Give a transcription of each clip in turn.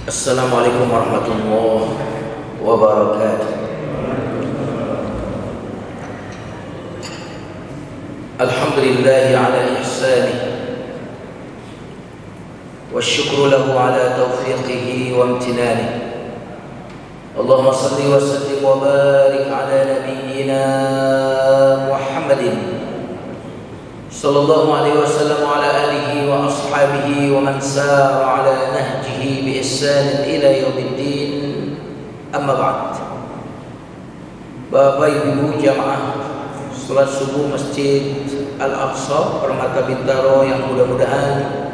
Assalamualaikum warahmatullahi wabarakatuh. Alhamdulillahi ala ihsanih wa syukru lahu ala taufiqihi wa amtinanih. Allahumma salli wa sallim wa barik ala nabiyyina Muhammadin sallallahu alaihi wasallam wa ala alihi wa ashabihi wa man sara ala nahjihi bi ihsan ila yaumiddin. Amma ba'd. Bapak Ibu jamaah salat subuh Masjid Al-Aqsa Permata Bintaro yang mudah-mudahan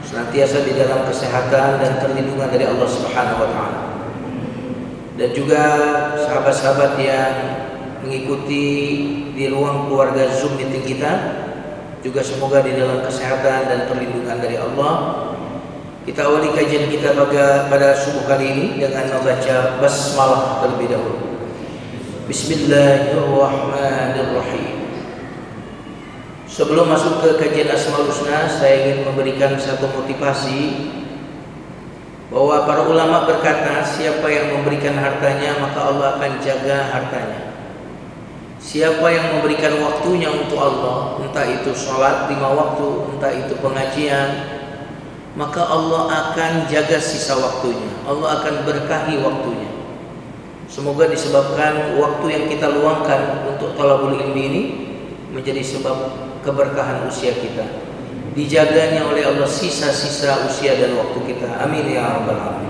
senantiasa di dalam kesehatan dan perlindungan dari Allah Subhanahu wa taala. Dan juga sahabat-sahabat yang mengikuti di ruang keluarga Zoom meeting kita juga semoga di dalam kesehatan dan perlindungan dari Allah. Kita awali kajian kita pada subuh kali ini dengan membaca basmalah terlebih dahulu. Bismillahirrahmanirrahim. Sebelum masuk ke kajian Asmaul Husna, saya ingin memberikan satu motivasi bahwa para ulama berkata, siapa yang memberikan hartanya maka Allah akan jaga hartanya. Siapa yang memberikan waktunya untuk Allah, entah itu sholat 5 waktu, entah itu pengajian, maka Allah akan jaga sisa waktunya. Allah akan berkahi waktunya. Semoga disebabkan waktu yang kita luangkan untuk thalabul ilmi ini menjadi sebab keberkahan usia kita, dijaganya oleh Allah sisa-sisa usia dan waktu kita. Amin ya rabbal alamin.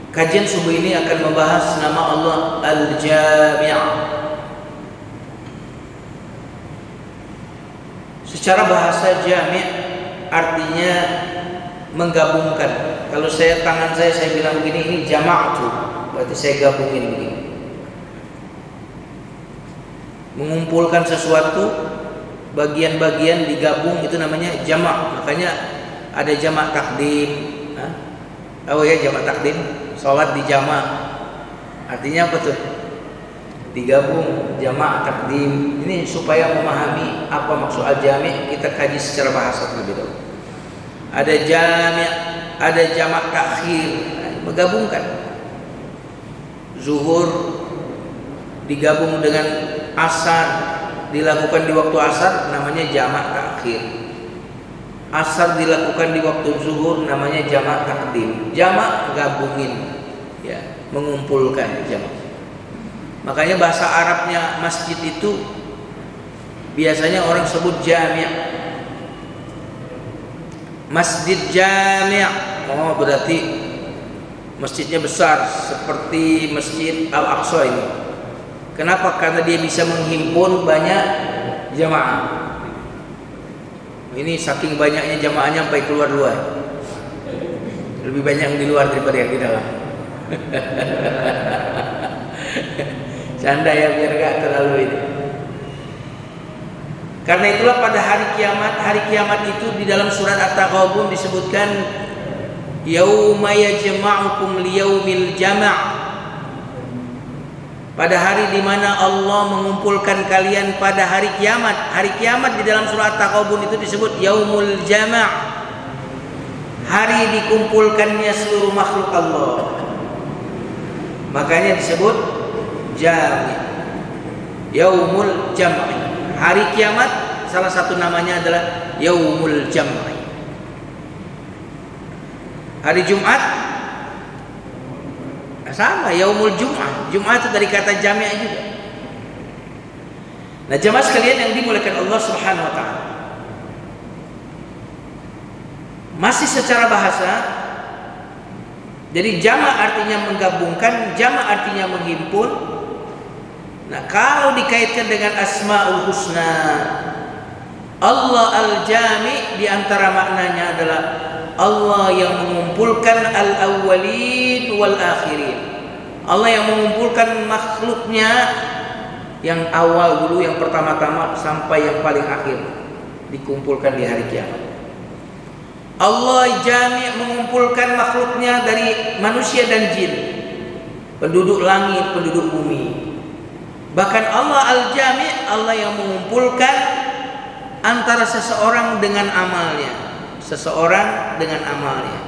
Kajian subuh ini akan membahas nama Allah Al-Jami'. Secara bahasa jami' artinya menggabungkan. Kalau tangan saya bilang begini, ini jama'tu, berarti saya gabungin begini. Mengumpulkan sesuatu, bagian-bagian digabung, itu namanya jama'. Makanya ada jama' takdim. Tahu ya jama' takdim? Salat di jama'. Artinya apa tuh? Digabung, jama' takdim. Ini supaya memahami apa maksud al-jami', kita kaji secara bahasa terlebih dahulu. Ada jami', ada jama' takhir, menggabungkan. Zuhur digabung dengan asar, dilakukan di waktu asar, namanya jamak takhir. Asar dilakukan di waktu zuhur, namanya jamak takdim. Jamak gabungin, ya, mengumpulkan jamak. Makanya bahasa Arabnya masjid itu biasanya orang sebut jami'. Masjid jami'. Oh, berarti masjidnya besar seperti Masjid Al-Aqsa ini. Kenapa? Karena dia bisa menghimpun banyak jamaah. Ini saking banyaknya jamaahnya sampai keluar luar. Lebih banyak yang di luar daripada yang di dalam. Canda ya, biar gak terlalu ini. Karena itulah pada hari kiamat itu di dalam surat At-Taghabun disebutkan yauma yajma'ukum liyaumil jama'. Pada hari di mana Allah mengumpulkan kalian pada hari kiamat. Hari kiamat di dalam surat At-Taghabun itu disebut yaumul jama'. Hari dikumpulkannya seluruh makhluk Allah. Makanya disebut jami'. Yaumul jam'i. Hari kiamat salah satu namanya adalah yaumul jam'i. Hari Jumat sama, yaumul jum'ah. Jum'ah itu dari kata jami' juga. Nah, jamaah sekalian yang dimuliakan Allah Subhanahu wa taala. Masih secara bahasa, jadi jama' artinya menggabungkan, jama' artinya menghimpun. Nah, kalau dikaitkan dengan Asmaul Husna, Allah Al-Jami' di antara maknanya adalah Allah yang mengumpulkan al-awwalin wal akhirin. Allah yang mengumpulkan makhluknya yang awal dulu, yang pertama-tama sampai yang paling akhir, dikumpulkan di hari kiamat. Allah jami' mengumpulkan makhluknya dari manusia dan jin, penduduk langit, penduduk bumi. Bahkan Allah al-jami', Allah yang mengumpulkan antara seseorang dengan amalnya, seseorang dengan amalnya.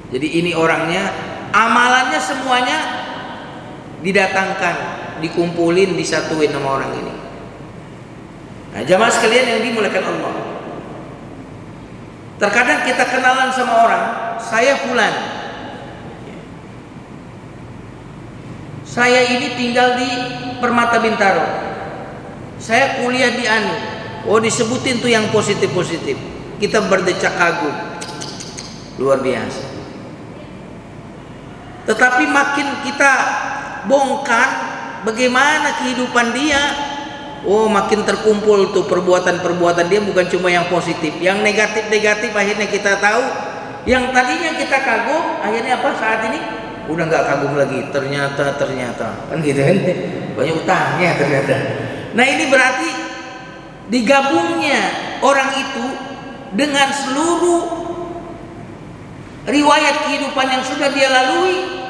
Jadi ini orangnya, amalannya semuanya didatangkan, dikumpulin, disatuin sama orang ini. Nah, jamaah sekalian yang dimuliakan Allah, terkadang kita kenalan sama orang, saya fulan, saya ini tinggal di Permata Bintaro, saya kuliah di Anu. Oh, disebutin tuh yang positif-positif, kita berdecak kagum, luar biasa. Tetapi makin kita bongkar bagaimana kehidupan dia, oh makin terkumpul tuh perbuatan-perbuatan dia, bukan cuma yang positif, yang negatif-negatif. Akhirnya kita tahu, yang tadinya kita kagum, akhirnya apa, saat ini udah nggak kagum lagi. Ternyata kan gitu kan, banyak utangnya ternyata. Nah, ini berarti digabungnya orang itu dengan seluruh riwayat kehidupan yang sudah dia lalui,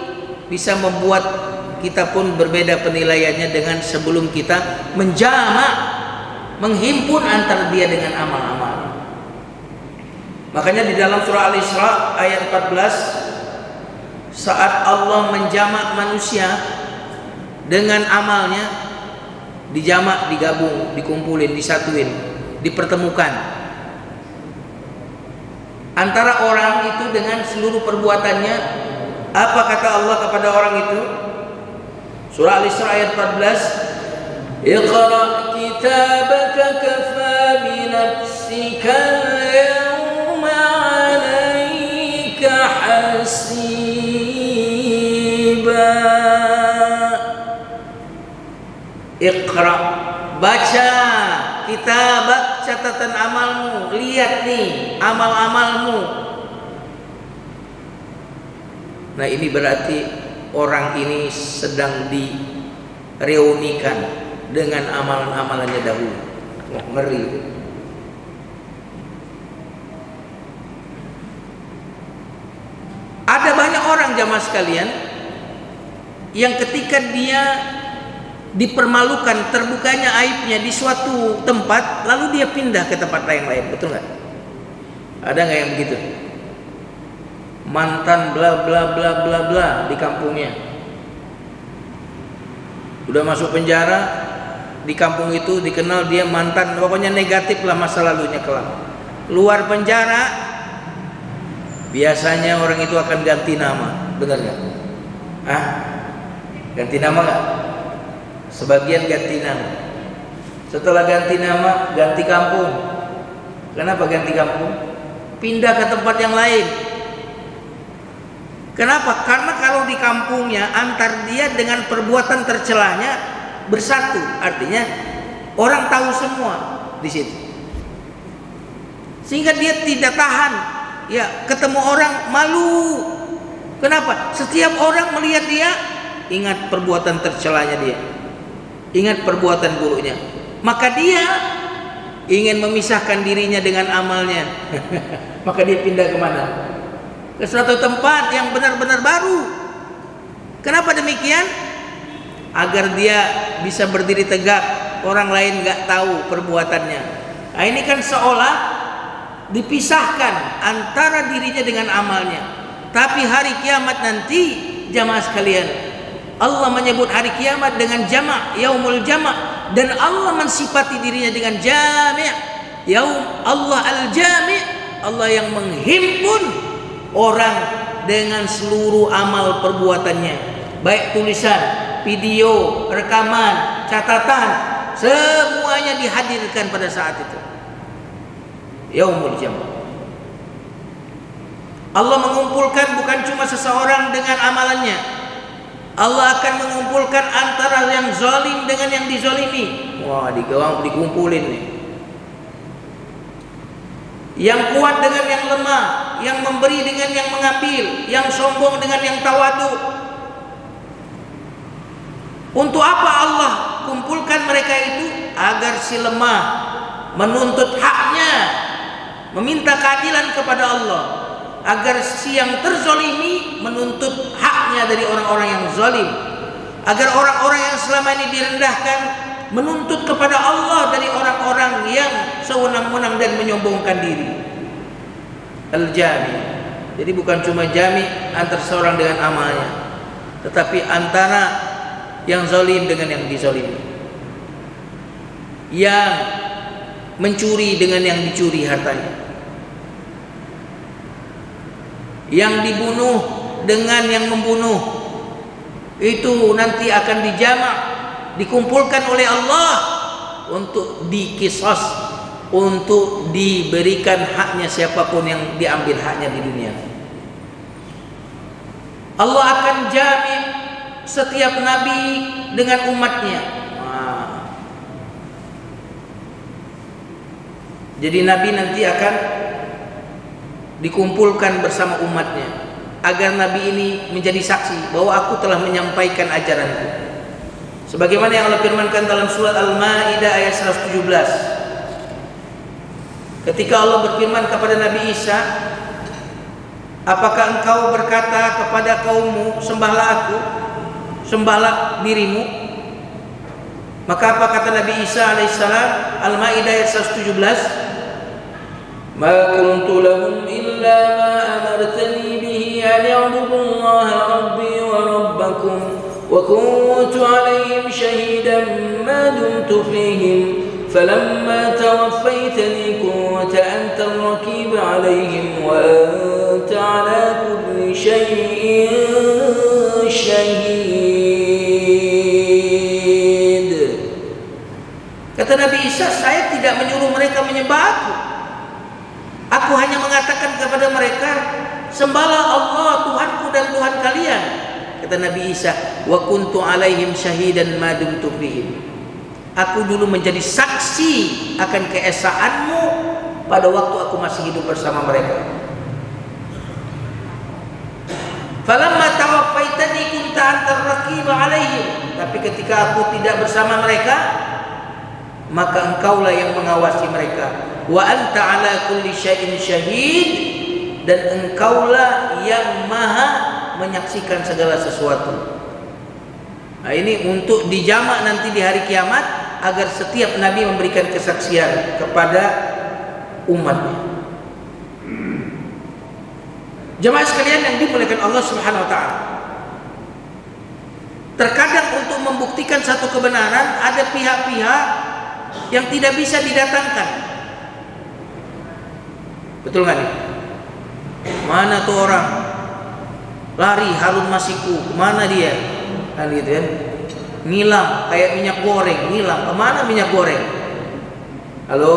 bisa membuat kita pun berbeda penilaiannya dengan sebelum kita menjamak, menghimpun antara dia dengan amal-amal. Makanya di dalam surah Al-Isra ayat 14, saat Allah menjamak manusia dengan amalnya, dijamak, digabung, dikumpulin, disatuin, dipertemukan antara orang itu dengan seluruh perbuatannya. Apa kata Allah kepada orang itu? Surah Al-Isra ayat 14, Iqra kitabaka kafa bi nafsika al-yawma 'alaika hasiba. Iqra, baca, kitabak, catatan amalmu, lihat nih amal-amalmu. Nah, ini berarti orang ini sedang direunikan dengan amalan-amalannya dahulu. Wah, ngeri. Ada banyak orang jamaah sekalian yang ketika dia dipermalukan, terbukanya aibnya di suatu tempat, lalu dia pindah ke tempat yang lain, betul nggak? Ada nggak yang begitu? Mantan bla bla bla bla bla di kampungnya, udah masuk penjara, di kampung itu dikenal dia mantan, pokoknya negatif lah masa lalunya kelam. Luar penjara, biasanya orang itu akan ganti nama, benar nggak? Ganti nama nggak? Sebagian ganti nama. Setelah ganti nama, ganti kampung. Kenapa ganti kampung? Pindah ke tempat yang lain. Kenapa? Karena kalau di kampungnya antar dia dengan perbuatan tercelanya bersatu, artinya orang tahu semua di situ. Sehingga dia tidak tahan, ya ketemu orang malu. Kenapa? Setiap orang melihat dia, ingat perbuatan tercelanya dia, ingat perbuatan buruknya, maka dia ingin memisahkan dirinya dengan amalnya. Maka dia pindah kemana? Ke suatu tempat yang benar-benar baru. Kenapa demikian? Agar dia bisa berdiri tegak, orang lain nggak tahu perbuatannya. Nah, ini kan seolah dipisahkan antara dirinya dengan amalnya. Tapi hari kiamat nanti, jamaah sekalian, Allah menyebut hari kiamat dengan jamak, yaumul jamak, dan Allah mensifati dirinya dengan jami', yaum Allah al-jami', Allah yang menghimpun orang dengan seluruh amal perbuatannya, baik tulisan, video, rekaman, catatan, semuanya dihadirkan pada saat itu, yaumul jamak. Allah mengumpulkan bukan cuma seseorang dengan amalannya, Allah akan mengumpulkan antara yang zalim dengan yang dizalimi. Wah, dikumpulin nih. Yang kuat dengan yang lemah, yang memberi dengan yang mengambil, yang sombong dengan yang tawadu. Untuk apa Allah kumpulkan mereka itu? Agar si lemah menuntut haknya, meminta keadilan kepada Allah. Agar si yang terzolimi menuntut haknya dari orang-orang yang zalim. Agar orang-orang yang selama ini direndahkan menuntut kepada Allah dari orang-orang yang sewenang-wenang dan menyombongkan diri. Al-Jami'. Jadi bukan cuma jami antara seorang dengan amalnya, tetapi antara yang zalim dengan yang dizalimi, yang mencuri dengan yang dicuri hartanya, yang dibunuh dengan yang membunuh. Itu nanti akan dijamak, dikumpulkan oleh Allah untuk dikisos, untuk diberikan haknya siapapun yang diambil haknya di dunia. Allah akan jamin setiap nabi dengan umatnya. Jadi nabi nanti akan dikumpulkan bersama umatnya, agar nabi ini menjadi saksi bahwa aku telah menyampaikan ajaranku. Sebagaimana yang Allah firmankan dalam surat Al-Maidah ayat 117. Ketika Allah berfirman kepada Nabi Isa, apakah engkau berkata kepada kaummu, sembahlah aku, sembahlah dirimu? Maka apa kata Nabi Isa alaihissalam? Al-Maidah ayat 117. Ma kuntu lahum illa ma amartani bihi an ya'budullaha rabbi wa rabbakum wa kuntu alaihim shahidan ma dumtu fihim falamma tawaffaytani kunta antal raqib alaihim wa anta ala kulli shay'in shahid. Kata Nabi Isa, saya tidak menyuruh mereka menyembah aku. Aku hanya mengatakan kepada mereka, sembahlah Allah Tuhanku dan Tuhan kalian. Kata Nabi Isa, wa kuntu alaihim syahidan ma dumtu fihim. Aku dulu menjadi saksi akan keesaanmu pada waktu aku masih hidup bersama mereka. Falamma tawaffaitani kunta antar raqib alaihim. Tapi ketika aku tidak bersama mereka, maka engkaulah yang mengawasi mereka. Wa anta ala kulli syai'in syahid, dan engkaulah yang maha menyaksikan segala sesuatu. Nah, ini untuk dijamak nanti di hari kiamat, agar setiap nabi memberikan kesaksian kepada umatnya. Jemaah sekalian yang dimuliakan Allah Subhanahu wa taala, terkadang untuk membuktikan satu kebenaran ada pihak-pihak yang tidak bisa didatangkan. Betul nggak nih? Mana tuh orang lari Harun Masiku, mana dia? Kan gitu kan? Ngilang kayak minyak goreng, ngilang. Kemana minyak goreng? Halo?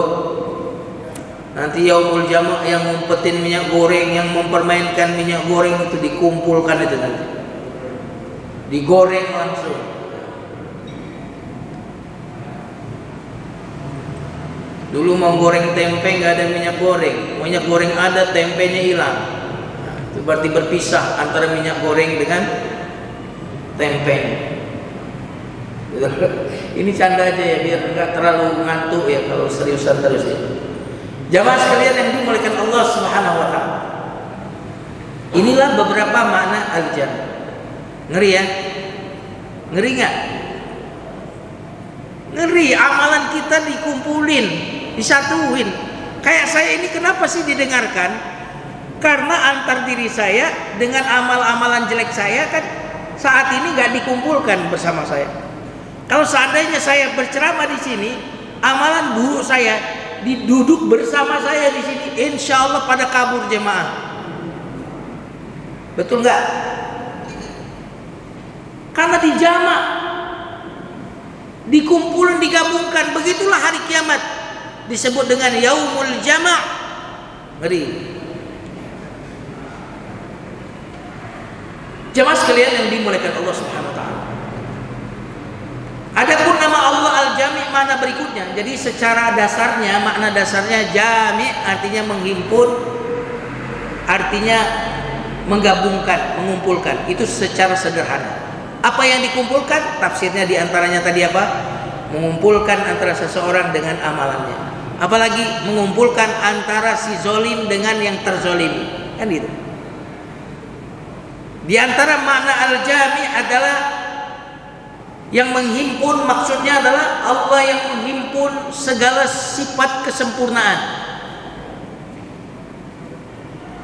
Nanti yaumul jamak yang ngumpetin minyak goreng, yang mempermainkan minyak goreng itu dikumpulkan itu nanti, digoreng langsung. Dulu mau goreng tempe nggak ada minyak goreng ada, tempenya hilang. Nah, itu berarti berpisah antara minyak goreng dengan tempenya. Ini canda aja ya, biar nggak terlalu ngantuk ya kalau seriusan terus ya. Jamaah sekalian yang dimuliakan Allah Subhanahu wa taala, inilah beberapa makna al-jannah. Ngeri ya? Ngeri nggak? Ngeri, amalan kita dikumpulin, disatuin. Kayak saya ini kenapa sih didengarkan? Karena antar diri saya dengan amal-amalan jelek saya kan saat ini nggak dikumpulkan bersama saya. Kalau seandainya saya berceramah di sini, amalan buruk saya diduduk bersama saya di sini, insya Allah pada kabur jemaah. Betul nggak? Karena dijamak, dikumpulkan, digabungkan. Begitulah hari kiamat disebut dengan yaumul jama'. Ngeri. Jemaah sekalian yang dimuliakan Allah Subhanahu wa taala, adapun nama Allah Al-Jami' makna berikutnya. Jadi secara dasarnya, makna dasarnya jami' artinya menghimpun, artinya menggabungkan, mengumpulkan. Itu secara sederhana. Apa yang dikumpulkan? Tafsirnya diantaranya tadi apa? Mengumpulkan antara seseorang dengan amalannya. Apalagi mengumpulkan antara si zolim dengan yang terzolimi. Kan gitu. Di antara makna al-jami' adalah yang menghimpun, maksudnya adalah Allah yang menghimpun segala sifat kesempurnaan.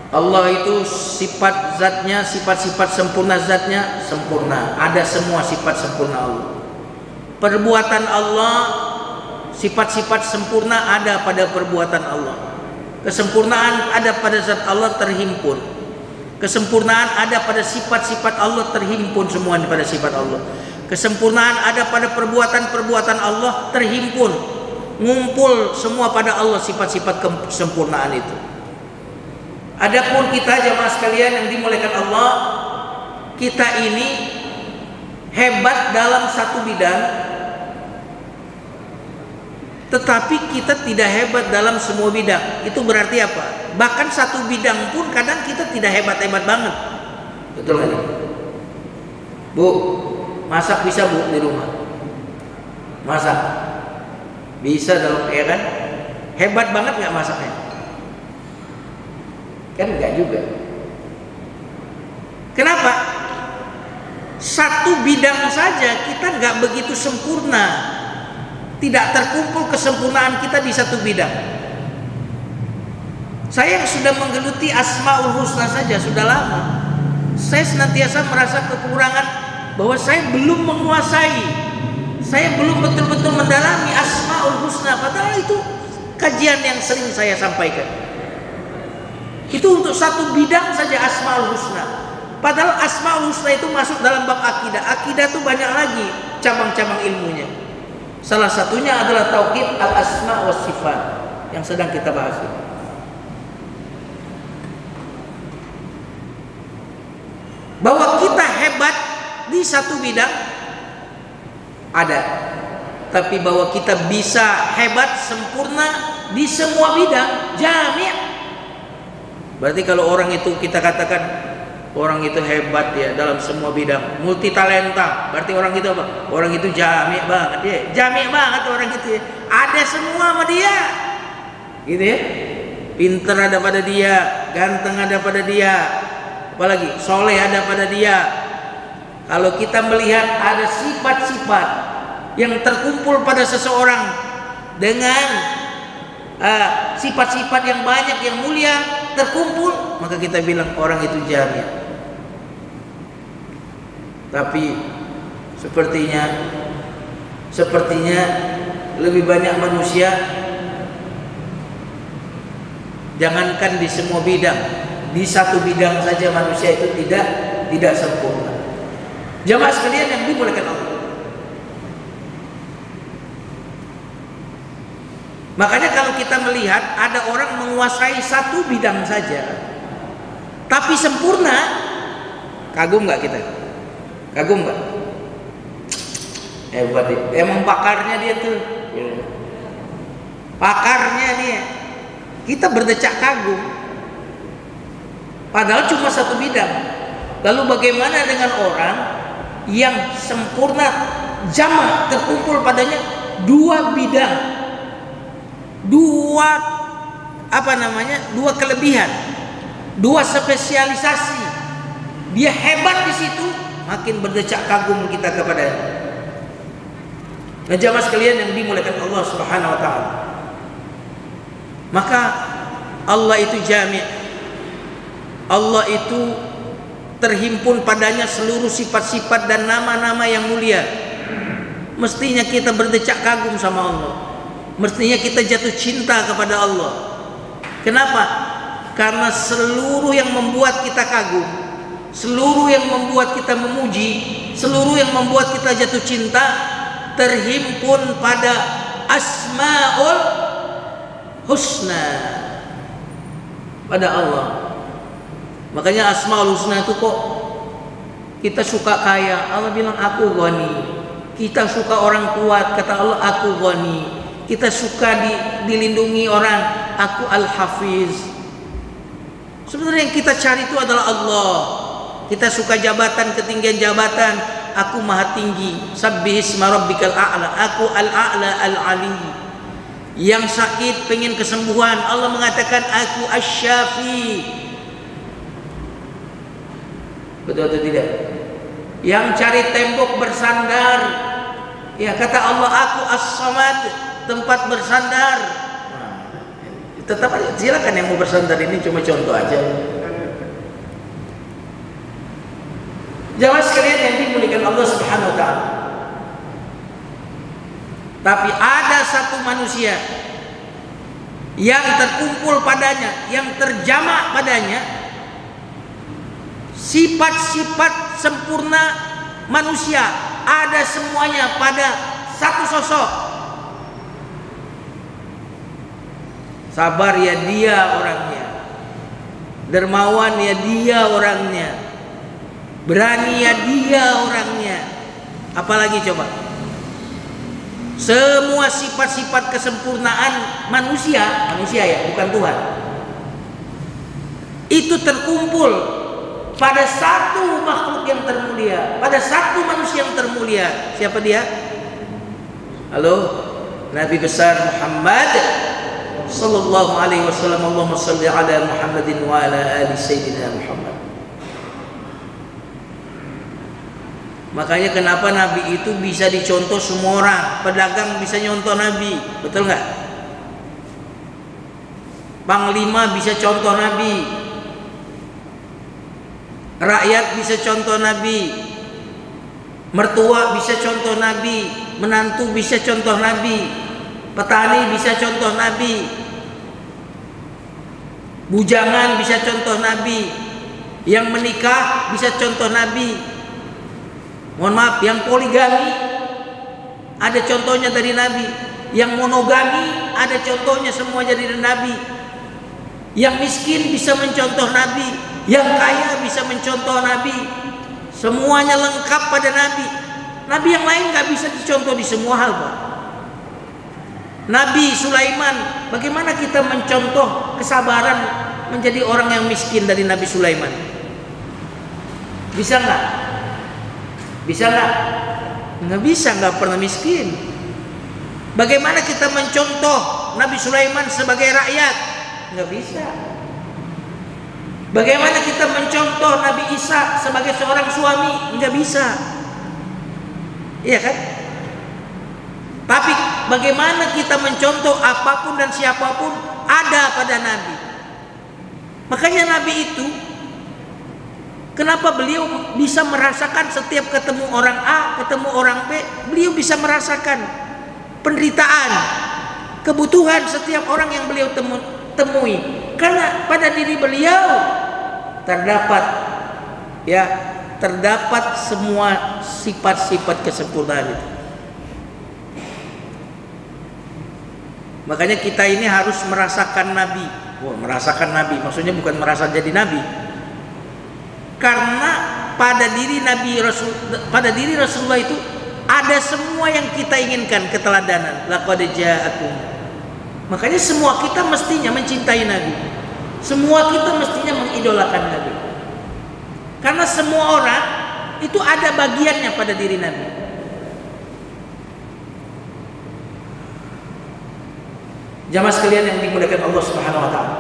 Allah itu sifat zatnya, sifat-sifat sempurna zatnya sempurna. Ada semua sifat sempurna Allah. Perbuatan Allah, sifat-sifat sempurna ada pada perbuatan Allah. Kesempurnaan ada pada zat Allah terhimpun. Kesempurnaan ada pada sifat-sifat Allah terhimpun semua pada sifat Allah. Kesempurnaan ada pada perbuatan-perbuatan Allah terhimpun, ngumpul semua pada Allah sifat-sifat kesempurnaan itu. Adapun kita jamaah sekalian yang dimuliakan Allah, kita ini hebat dalam satu bidang, tetapi kita tidak hebat dalam semua bidang. Itu berarti apa? Bahkan satu bidang pun kadang kita tidak hebat-hebat banget. Betul kan? Bu, masak bisa bu di rumah? Masak bisa dalam, ya kan? Hebat banget nggak masaknya? Kan enggak juga. Kenapa? Satu bidang saja kita nggak begitu sempurna. Tidak terkumpul kesempurnaan kita di satu bidang. Saya yang sudah menggeluti Asmaul Husna saja sudah lama, saya senantiasa merasa kekurangan bahwa saya belum menguasai, saya belum betul-betul mendalami Asmaul Husna. Padahal itu kajian yang sering saya sampaikan. Itu untuk satu bidang saja Asmaul Husna. Padahal Asmaul Husna itu masuk dalam bab akidah. Akidah itu banyak lagi cabang-cabang ilmunya. Salah satunya adalah tauhid al-asma wa sifat yang sedang kita bahas. Bahwa kita hebat di satu bidang ada, tapi bahwa kita bisa hebat sempurna di semua bidang jami'. Berarti kalau orang itu kita katakan orang itu hebat ya dalam semua bidang, multi talenta, berarti orang itu apa? Orang itu jami' banget ya, jami' banget orang itu ya. Ada semua sama dia, gitu ya. Pinter ada pada dia, ganteng ada pada dia, apalagi soleh ada pada dia. Kalau kita melihat ada sifat-sifat yang terkumpul pada seseorang dengan sifat-sifat yang banyak yang mulia terkumpul, maka kita bilang orang itu jami'. Tapi sepertinya lebih banyak manusia, jangankan di semua bidang, di satu bidang saja manusia itu tidak sempurna. Jamaah sekalian yang dimuliakan Allah, makanya kalau kita melihat ada orang menguasai satu bidang saja tapi sempurna, kagum nggak kita? Kagum nggak? Hebat ya. Emang pakarnya dia tuh, pakarnya dia. Kita berdecak kagum. Padahal cuma satu bidang. Lalu bagaimana dengan orang yang sempurna, jama' terkumpul padanya dua bidang, dua kelebihan, dua spesialisasi. Dia hebat di situ, makin berdecak kagum kita kepadanya. Nah, jamaah sekalian yang dimuliakan Allah Subhanahu wa taala. Maka Allah itu jami'. Allah itu terhimpun padanya seluruh sifat-sifat dan nama-nama yang mulia. Mestinya kita berdecak kagum sama Allah. Mestinya kita jatuh cinta kepada Allah. Kenapa? Karena seluruh yang membuat kita kagum, seluruh yang membuat kita memuji, seluruh yang membuat kita jatuh cinta terhimpun pada Asmaul Husna, pada Allah. Makanya Asmaul Husna itu kok kita suka kaya, Allah bilang aku ghani. Kita suka orang kuat, kata Allah aku ghani. Kita suka dilindungi orang, aku Al-Hafiz. Sebenarnya yang kita cari itu adalah Allah. Kita suka jabatan, ketinggian jabatan, aku maha tinggi. Sabbihisma rabbikal a'la, aku al-a'la al-ali. Yang sakit pengen kesembuhan, Allah mengatakan aku asy-syafi. Betul atau tidak? Yang cari tembok bersandar, ya kata Allah aku as-samad, tempat bersandar. Tetap silakan yang mau bersandar, ini cuma contoh aja. Jamaah sekalian yang dimuliakan Allah Subhanahu wa taala. Tapi ada satu manusia yang terkumpul padanya, yang terjamak padanya sifat-sifat sempurna manusia, ada semuanya pada satu sosok. Sabar ya dia orangnya, dermawan ya dia orangnya, berani ya dia orangnya. Apalagi coba? Semua sifat-sifat kesempurnaan manusia ya, bukan Tuhan, itu terkumpul pada satu makhluk yang termulia, pada satu manusia yang termulia. Siapa dia? Halo, Nabi besar Muhammad sallallahu alaihi wasallam. Allahumma shalli ala Muhammadin wa ala ali sayyidina Muhammad. Makanya kenapa Nabi itu bisa dicontoh semua orang. Pedagang bisa nyontoh Nabi, betul nggak? Panglima bisa contoh Nabi, rakyat bisa contoh Nabi, mertua bisa contoh Nabi, menantu bisa contoh Nabi, petani bisa contoh Nabi, bujangan bisa contoh Nabi, yang menikah bisa contoh Nabi. Mohon maaf, yang poligami ada contohnya dari Nabi, yang monogami ada contohnya semua dari Nabi, yang miskin bisa mencontoh Nabi, yang kaya bisa mencontoh Nabi. Semuanya lengkap pada Nabi. Nabi yang lain gak bisa dicontoh di semua hal, Pak. Nabi Sulaiman, bagaimana kita mencontoh kesabaran menjadi orang yang miskin dari Nabi Sulaiman? Bisa nggak? Bisa nggak? Nggak bisa, nggak pernah miskin. Bagaimana kita mencontoh Nabi Sulaiman sebagai rakyat? Nggak bisa. Bagaimana kita mencontoh Nabi Isa sebagai seorang suami? Nggak bisa. Iya kan? Tapi bagaimana kita mencontoh apapun dan siapapun ada pada Nabi. Makanya Nabi itu, kenapa beliau bisa merasakan setiap ketemu orang A, ketemu orang B, beliau bisa merasakan penderitaan, kebutuhan setiap orang yang beliau temui. Karena pada diri beliau terdapat semua sifat-sifat kesempurnaan itu. Makanya kita ini harus merasakan Nabi. Merasakan Nabi maksudnya bukan merasa jadi Nabi. Karena pada diri Rasulullah itu ada semua yang kita inginkan, keteladanan. Laqad ja'akum. Makanya semua kita mestinya mencintai Nabi. Semua kita mestinya mengidolakan Nabi. Karena semua orang itu ada bagiannya pada diri Nabi. Jamaah sekalian yang dimuliakan Allah Subhanahu wa taala.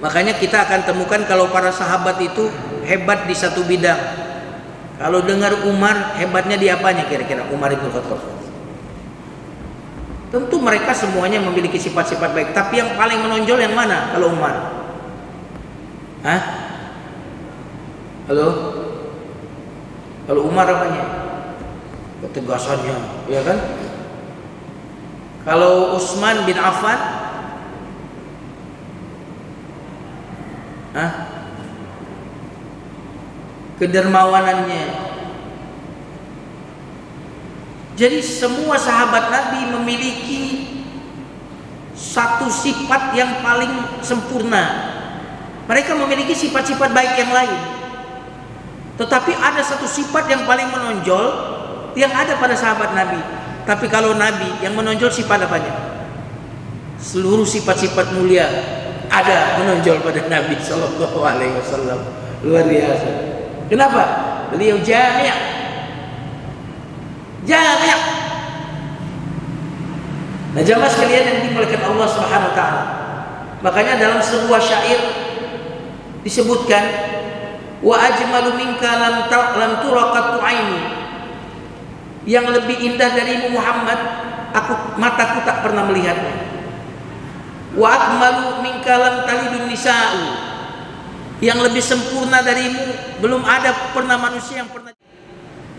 Makanya kita akan temukan kalau para sahabat itu hebat di satu bidang. Kalau dengar Umar, hebatnya di apanya kira-kira Umar ibn Khattab? Tentu mereka semuanya memiliki sifat-sifat baik, tapi yang paling menonjol yang mana kalau Umar? Hah? Halo? Kalau Umar apanya? Ketegasannya, ya kan? Kalau Utsman bin Affan, kedermawanannya. Jadi semua sahabat Nabi memiliki satu sifat yang paling sempurna. Mereka memiliki sifat-sifat baik yang lain, tetapi ada satu sifat yang paling menonjol yang ada pada sahabat Nabi. Tapi kalau Nabi yang menonjol sifat apanya? Seluruh sifat-sifat mulia ada menonjol pada Nabi Sallallahu Alaihi Wasallam. Luar biasa. Kenapa? Beliau jami'. Nah, jamaah sekalian yang dimuliakan Allah Subhanahu Wa Taala. Makanya dalam sebuah syair disebutkan, wa ajmalu minka lam turaqatu aini. Yang lebih indah darimu Muhammad, mataku tak pernah melihatnya. Wa akmalu minka lam talidun nisa'u. yang lebih sempurna darimu. Belum ada pernah manusia yang pernah.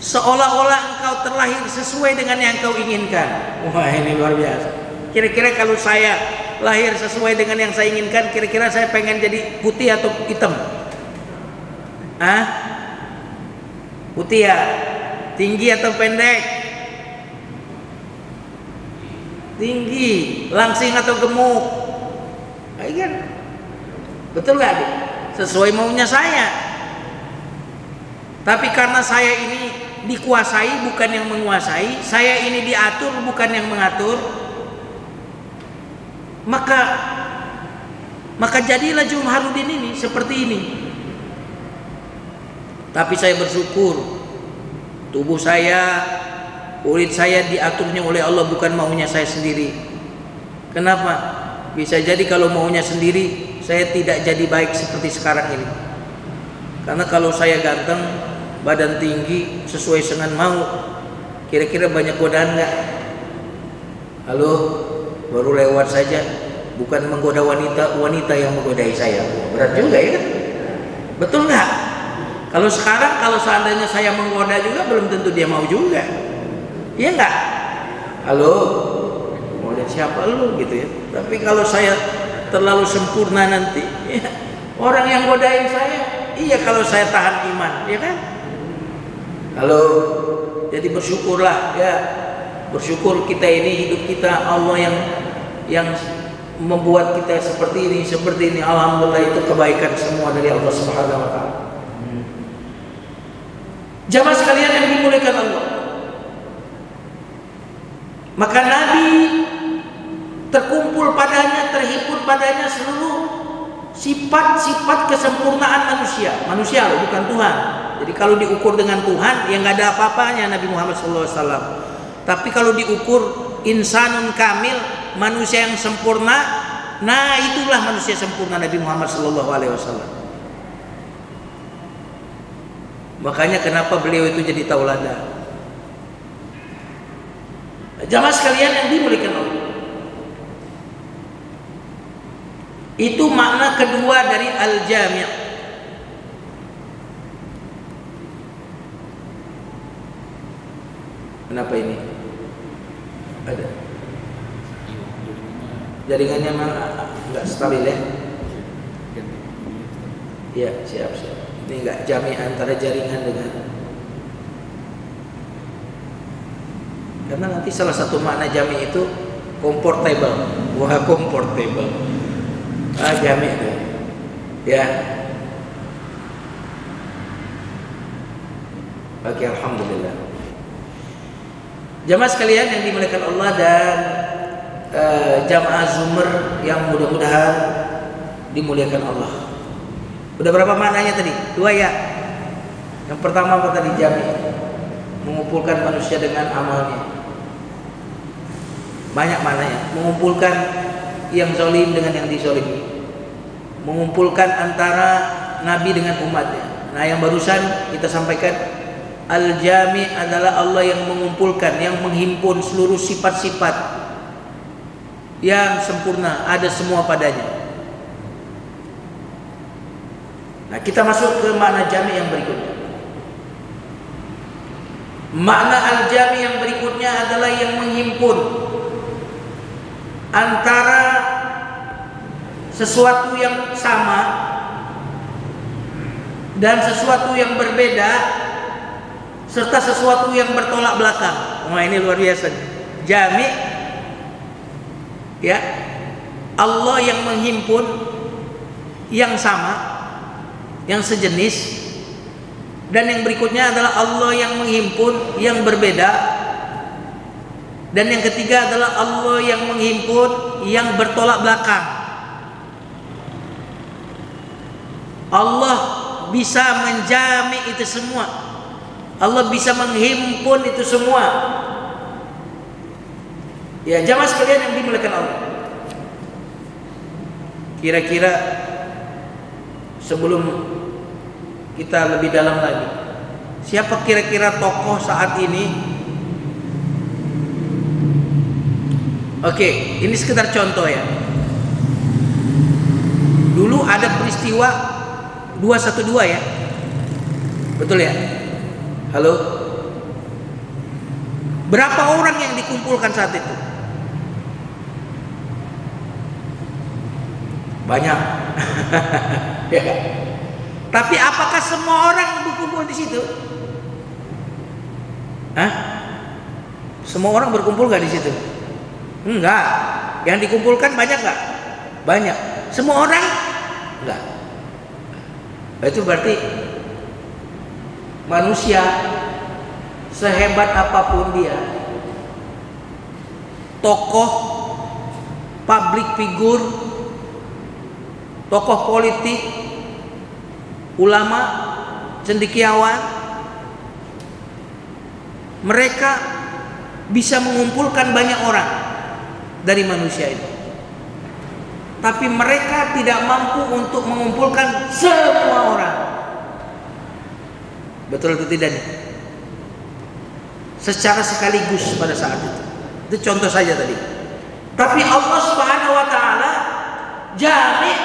Seolah-olah engkau terlahir sesuai dengan yang engkau inginkan. Wah, ini luar biasa. Kira-kira kalau saya lahir sesuai dengan yang saya inginkan, kira-kira saya pengen jadi putih atau hitam? Putih ya? Tinggi atau pendek? Tinggi. Langsing atau gemuk? Kan? Betul gak? Sesuai maunya saya. Tapi karena saya ini dikuasai bukan yang menguasai, saya ini diatur bukan yang mengatur, maka jadilah Jumharuddin ini seperti ini. Tapi saya bersyukur tubuh saya, kulit saya diaturnya oleh Allah, bukan maunya saya sendiri. Kenapa? Bisa jadi kalau maunya sendiri saya tidak jadi baik seperti sekarang ini. Karena kalau saya ganteng, badan tinggi, sesuai dengan mau, kira-kira banyak godaan nggak? Halo, baru lewat saja, bukan menggoda wanita, wanita yang menggodai saya. Berat juga ya kan? Betul nggak? Kalau sekarang, kalau seandainya saya menggoda juga, belum tentu dia mau juga. Iya nggak? Halo, mau lihat siapa lu gitu ya? Tapi kalau saya terlalu sempurna nanti, ya, orang yang godain saya, iya kalau saya tahan iman, ya kan? Halo, jadi bersyukurlah ya, bersyukur kita ini hidup kita Allah yang membuat kita seperti ini. Alhamdulillah, itu kebaikan semua dari Allah Subhanahu Wa Taala. Jamaah sekalian yang dimuliakan Allah, maka Nabi terkumpul padanya, terhimpun padanya seluruh sifat-sifat kesempurnaan manusia loh, bukan Tuhan. Jadi kalau diukur dengan Tuhan, ya nggak ada apa-apanya Nabi Muhammad SAW. Tapi kalau diukur insanun kamil, manusia yang sempurna, nah itulah manusia sempurna Nabi Muhammad SAW. Makanya kenapa beliau itu jadi tauladan. Jamaah sekalian yang dimuliakan Allah, itu makna kedua dari al-jami'. Kenapa ini? Ada jaringannya memang nggak stabil ya? Ya, siap. Ini nggak jami' antara jaringan dengan, karena nanti salah satu makna jami' itu comfortable. Wah, comfortable. Jami' itu ya. Oke, alhamdulillah. Jamaah sekalian yang dimuliakan Allah dan jamaah Zumar yang mudah-mudahan dimuliakan Allah. Udah berapa maknanya tadi? 2 ya. Yang pertama apa tadi? Jami', mengumpulkan manusia dengan amalnya. Banyak maknanya. Mengumpulkan yang zalim dengan yang dizalimi, mengumpulkan antara Nabi dengan umatnya. Nah, yang barusan kita sampaikan, al-jami' adalah Allah yang mengumpulkan, yang menghimpun seluruh sifat-sifat yang sempurna, ada semua padanya. Nah, kita masuk ke makna jami' yang berikutnya. Makna al-jami' yang berikutnya adalah yang menghimpun antara sesuatu yang sama dan sesuatu yang berbeda, serta sesuatu yang bertolak belakang. Wah, ini luar biasa. Jami' ya, Allah yang menghimpun yang sama, yang sejenis, dan yang berikutnya adalah Allah yang menghimpun yang berbeda, dan yang ketiga adalah Allah yang menghimpun yang bertolak belakang. Allah bisa menjami itu semua, Allah bisa menghimpun itu semua. Ya, jamaah sekalian yang dimuliakan Allah, kira-kira sebelum kita lebih dalam lagi, siapa kira-kira tokoh saat ini? Oke, ini sekedar contoh ya. Dulu ada peristiwa 212 ya. Betul ya? Halo? Berapa orang yang dikumpulkan saat itu? Banyak. Ya. Tapi apakah semua orang berkumpul di situ? Hah? Semua orang berkumpul gak di situ? Enggak. Yang dikumpulkan banyak gak? Banyak. Semua orang? Enggak. Itu berarti manusia sehebat apapun dia, tokoh, public figure, tokoh politik, ulama, cendekiawan, mereka bisa mengumpulkan banyak orang dari manusia itu, tapi mereka tidak mampu untuk mengumpulkan semua orang. Betul atau tidak nih? Secara sekaligus pada saat itu. Itu contoh saja tadi. Tapi Allah Subhanahu wa taala jamin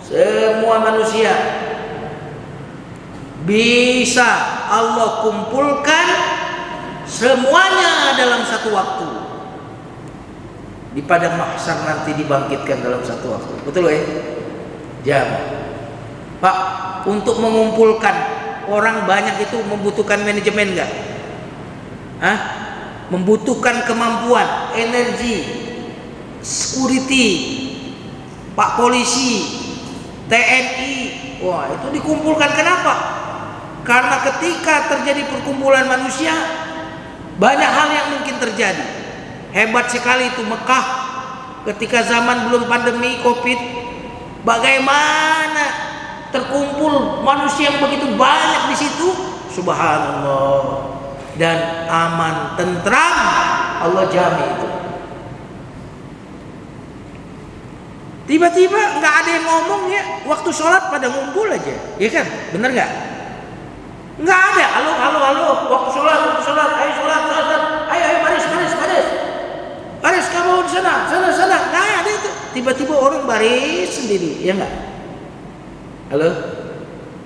semua manusia bisa Allah kumpulkan semuanya dalam satu waktu. Di padang mahsyar nanti dibangkitkan dalam satu waktu. Betul ya? Jamin. Pak, untuk mengumpulkan orang banyak itu membutuhkan manajemen enggak? Hah? Membutuhkan kemampuan, energi, security, Pak Polisi, TNI. Wah, itu dikumpulkan. Kenapa? Karena ketika terjadi perkumpulan manusia, banyak hal yang mungkin terjadi. Hebat sekali itu Mekah ketika zaman belum pandemi Covid. Bagaimana terkumpul manusia yang begitu banyak di situ? Subhanallah. Dan aman, tentram, Allah jamin itu. Tiba-tiba nggak ada yang ngomong ya, waktu sholat pada ngumpul aja, ya kan? Bener nggak? Nggak ada. Halo, waktu sholat, ayo sholat, ayo baris kamu di sana, nggak ada itu. Tiba-tiba orang baris sendiri, ya nggak? Halo,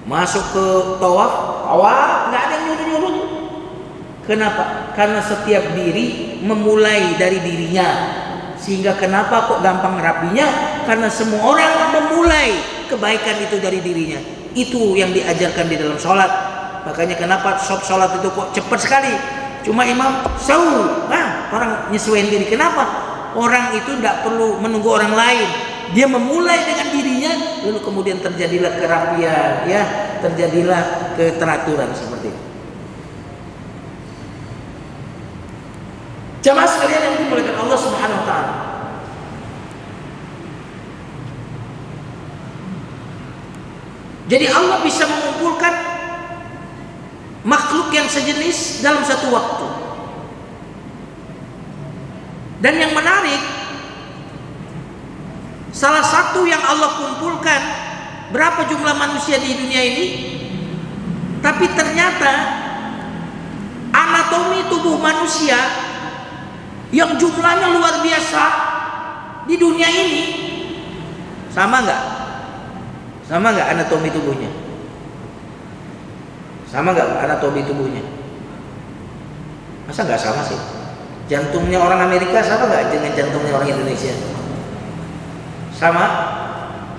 masuk ke tawaf, nggak ada yang nyuruh. Kenapa? Karena setiap diri memulai dari dirinya. Sehingga kenapa kok gampang rapinya? Karena semua orang memulai kebaikan itu dari dirinya. Itu yang diajarkan di dalam sholat. Makanya kenapa sholat itu kok cepat sekali? Cuma imam orang nyesuaiin diri. Kenapa? Orang itu tidak perlu menunggu orang lain. Dia memulai dengan dirinya, lalu kemudian terjadilah kerapian, ya, terjadilah keteraturan seperti itu. Jamaah sekalian yang dimuliakan Allah Subhanahu wa taala. Jadi Allah bisa mengumpulkan makhluk yang sejenis dalam satu waktu. Dan yang menarik, salah satu yang Allah kumpulkan, berapa jumlah manusia di dunia ini? Tapi ternyata anatomi tubuh manusia yang jumlahnya luar biasa di dunia ini, sama nggak? Sama nggak anatomi tubuhnya? Sama nggak anatomi tubuhnya? Masa nggak sama sih? Jantungnya orang Amerika sama nggak dengan jantungnya orang Indonesia? Sama.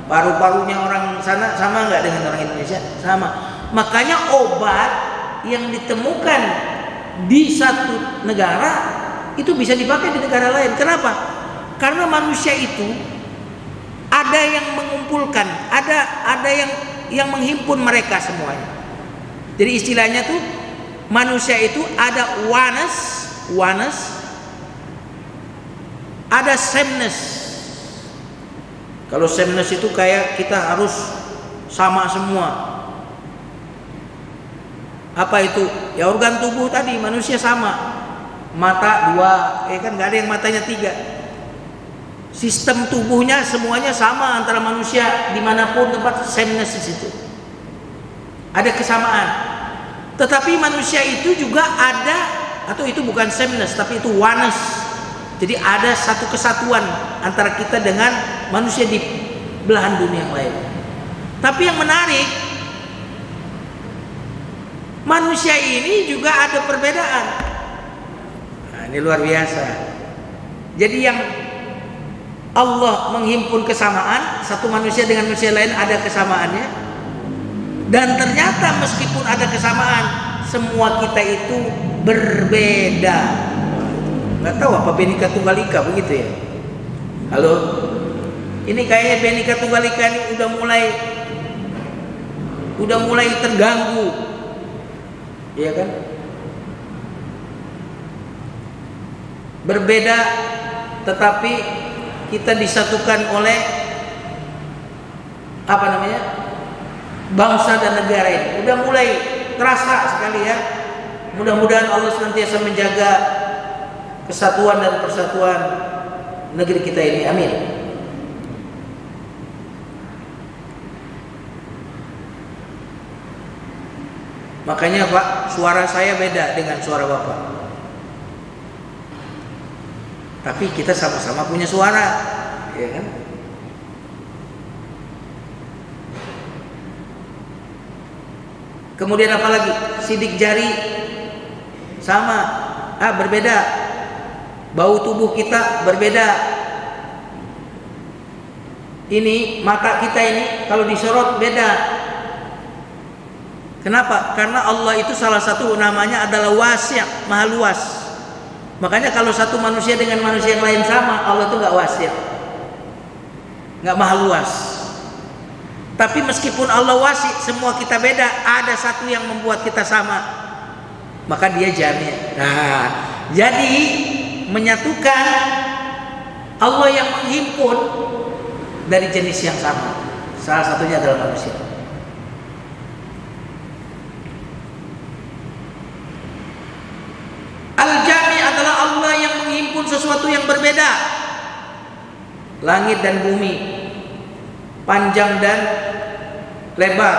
Paru-parunya orang sana sama nggak dengan orang Indonesia? Sama. Makanya obat yang ditemukan di satu negara itu bisa dipakai di negara lain. Kenapa? Karena manusia itu ada yang mengumpulkan, ada yang menghimpun mereka semuanya. Jadi istilahnya tuh manusia itu ada oneness, ada sameness. Kalau sameness itu kayak kita harus sama semua. Apa itu? Ya organ tubuh tadi manusia sama. Mata 2, kan nggak ada yang matanya 3. Sistem tubuhnya semuanya sama antara manusia dimanapun tempat, sameness di situ. Ada kesamaan. Tetapi manusia itu juga ada, atau itu bukan sameness tapi itu oneness. Jadi ada satu kesatuan antara kita dengan manusia di belahan dunia yang lain. Tapi yang menarik, manusia ini juga ada perbedaan. Nah, ini luar biasa. Jadi yang Allah menghimpun kesamaan, satu manusia dengan manusia lain ada kesamaannya. Dan ternyata meskipun ada kesamaan, semua kita itu berbeda. Nggak tahu apa Bhinneka Tunggal Ika begitu ya? Halo? Ini kayaknya Bhinneka Tunggal Ika ini udah mulai terganggu. Iya kan? Berbeda tetapi kita disatukan oleh apa namanya? Bangsa dan negara ini. Udah mulai terasa sekali ya. Mudah-mudahan Allah senantiasa menjaga kesatuan dan persatuan negeri kita ini. Amin. Makanya Pak, suara saya beda dengan suara Bapak. Tapi kita sama-sama punya suara, ya kan? Kemudian apa lagi? Sidik jari sama, berbeda. Bau tubuh kita berbeda. Ini mata kita ini kalau disorot beda. Kenapa? Karena Allah itu salah satu namanya adalah wasi', maha luas. Makanya kalau satu manusia dengan manusia yang lain sama, Allah itu nggak wasi', nggak maha luas. Tapi meskipun Allah wasi', semua kita beda, ada satu yang membuat kita sama, maka dia jami'. Nah, jadi menyatukan Allah yang menghimpun dari jenis yang sama, salah satunya adalah manusia. Al-Jami' adalah Allah yang menghimpun sesuatu yang berbeda. Langit dan bumi, panjang dan lebar,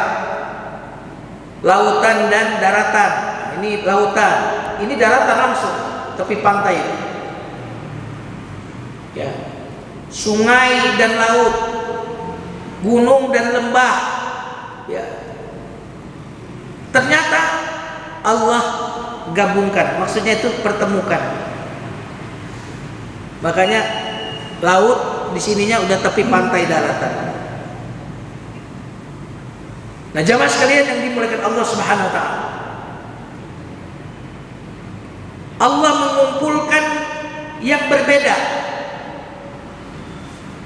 lautan dan daratan. Ini lautan, ini daratan langsung, tepi pantai. Ya. Sungai dan laut, gunung dan lembah. Ya. Ternyata Allah gabungkan, maksudnya itu pertemukan. Makanya laut di sininya udah tepi pantai daratan. Nah, jamaah sekalian yang dimuliakan Allah Subhanahu wa taala, Allah mengumpulkan yang berbeda.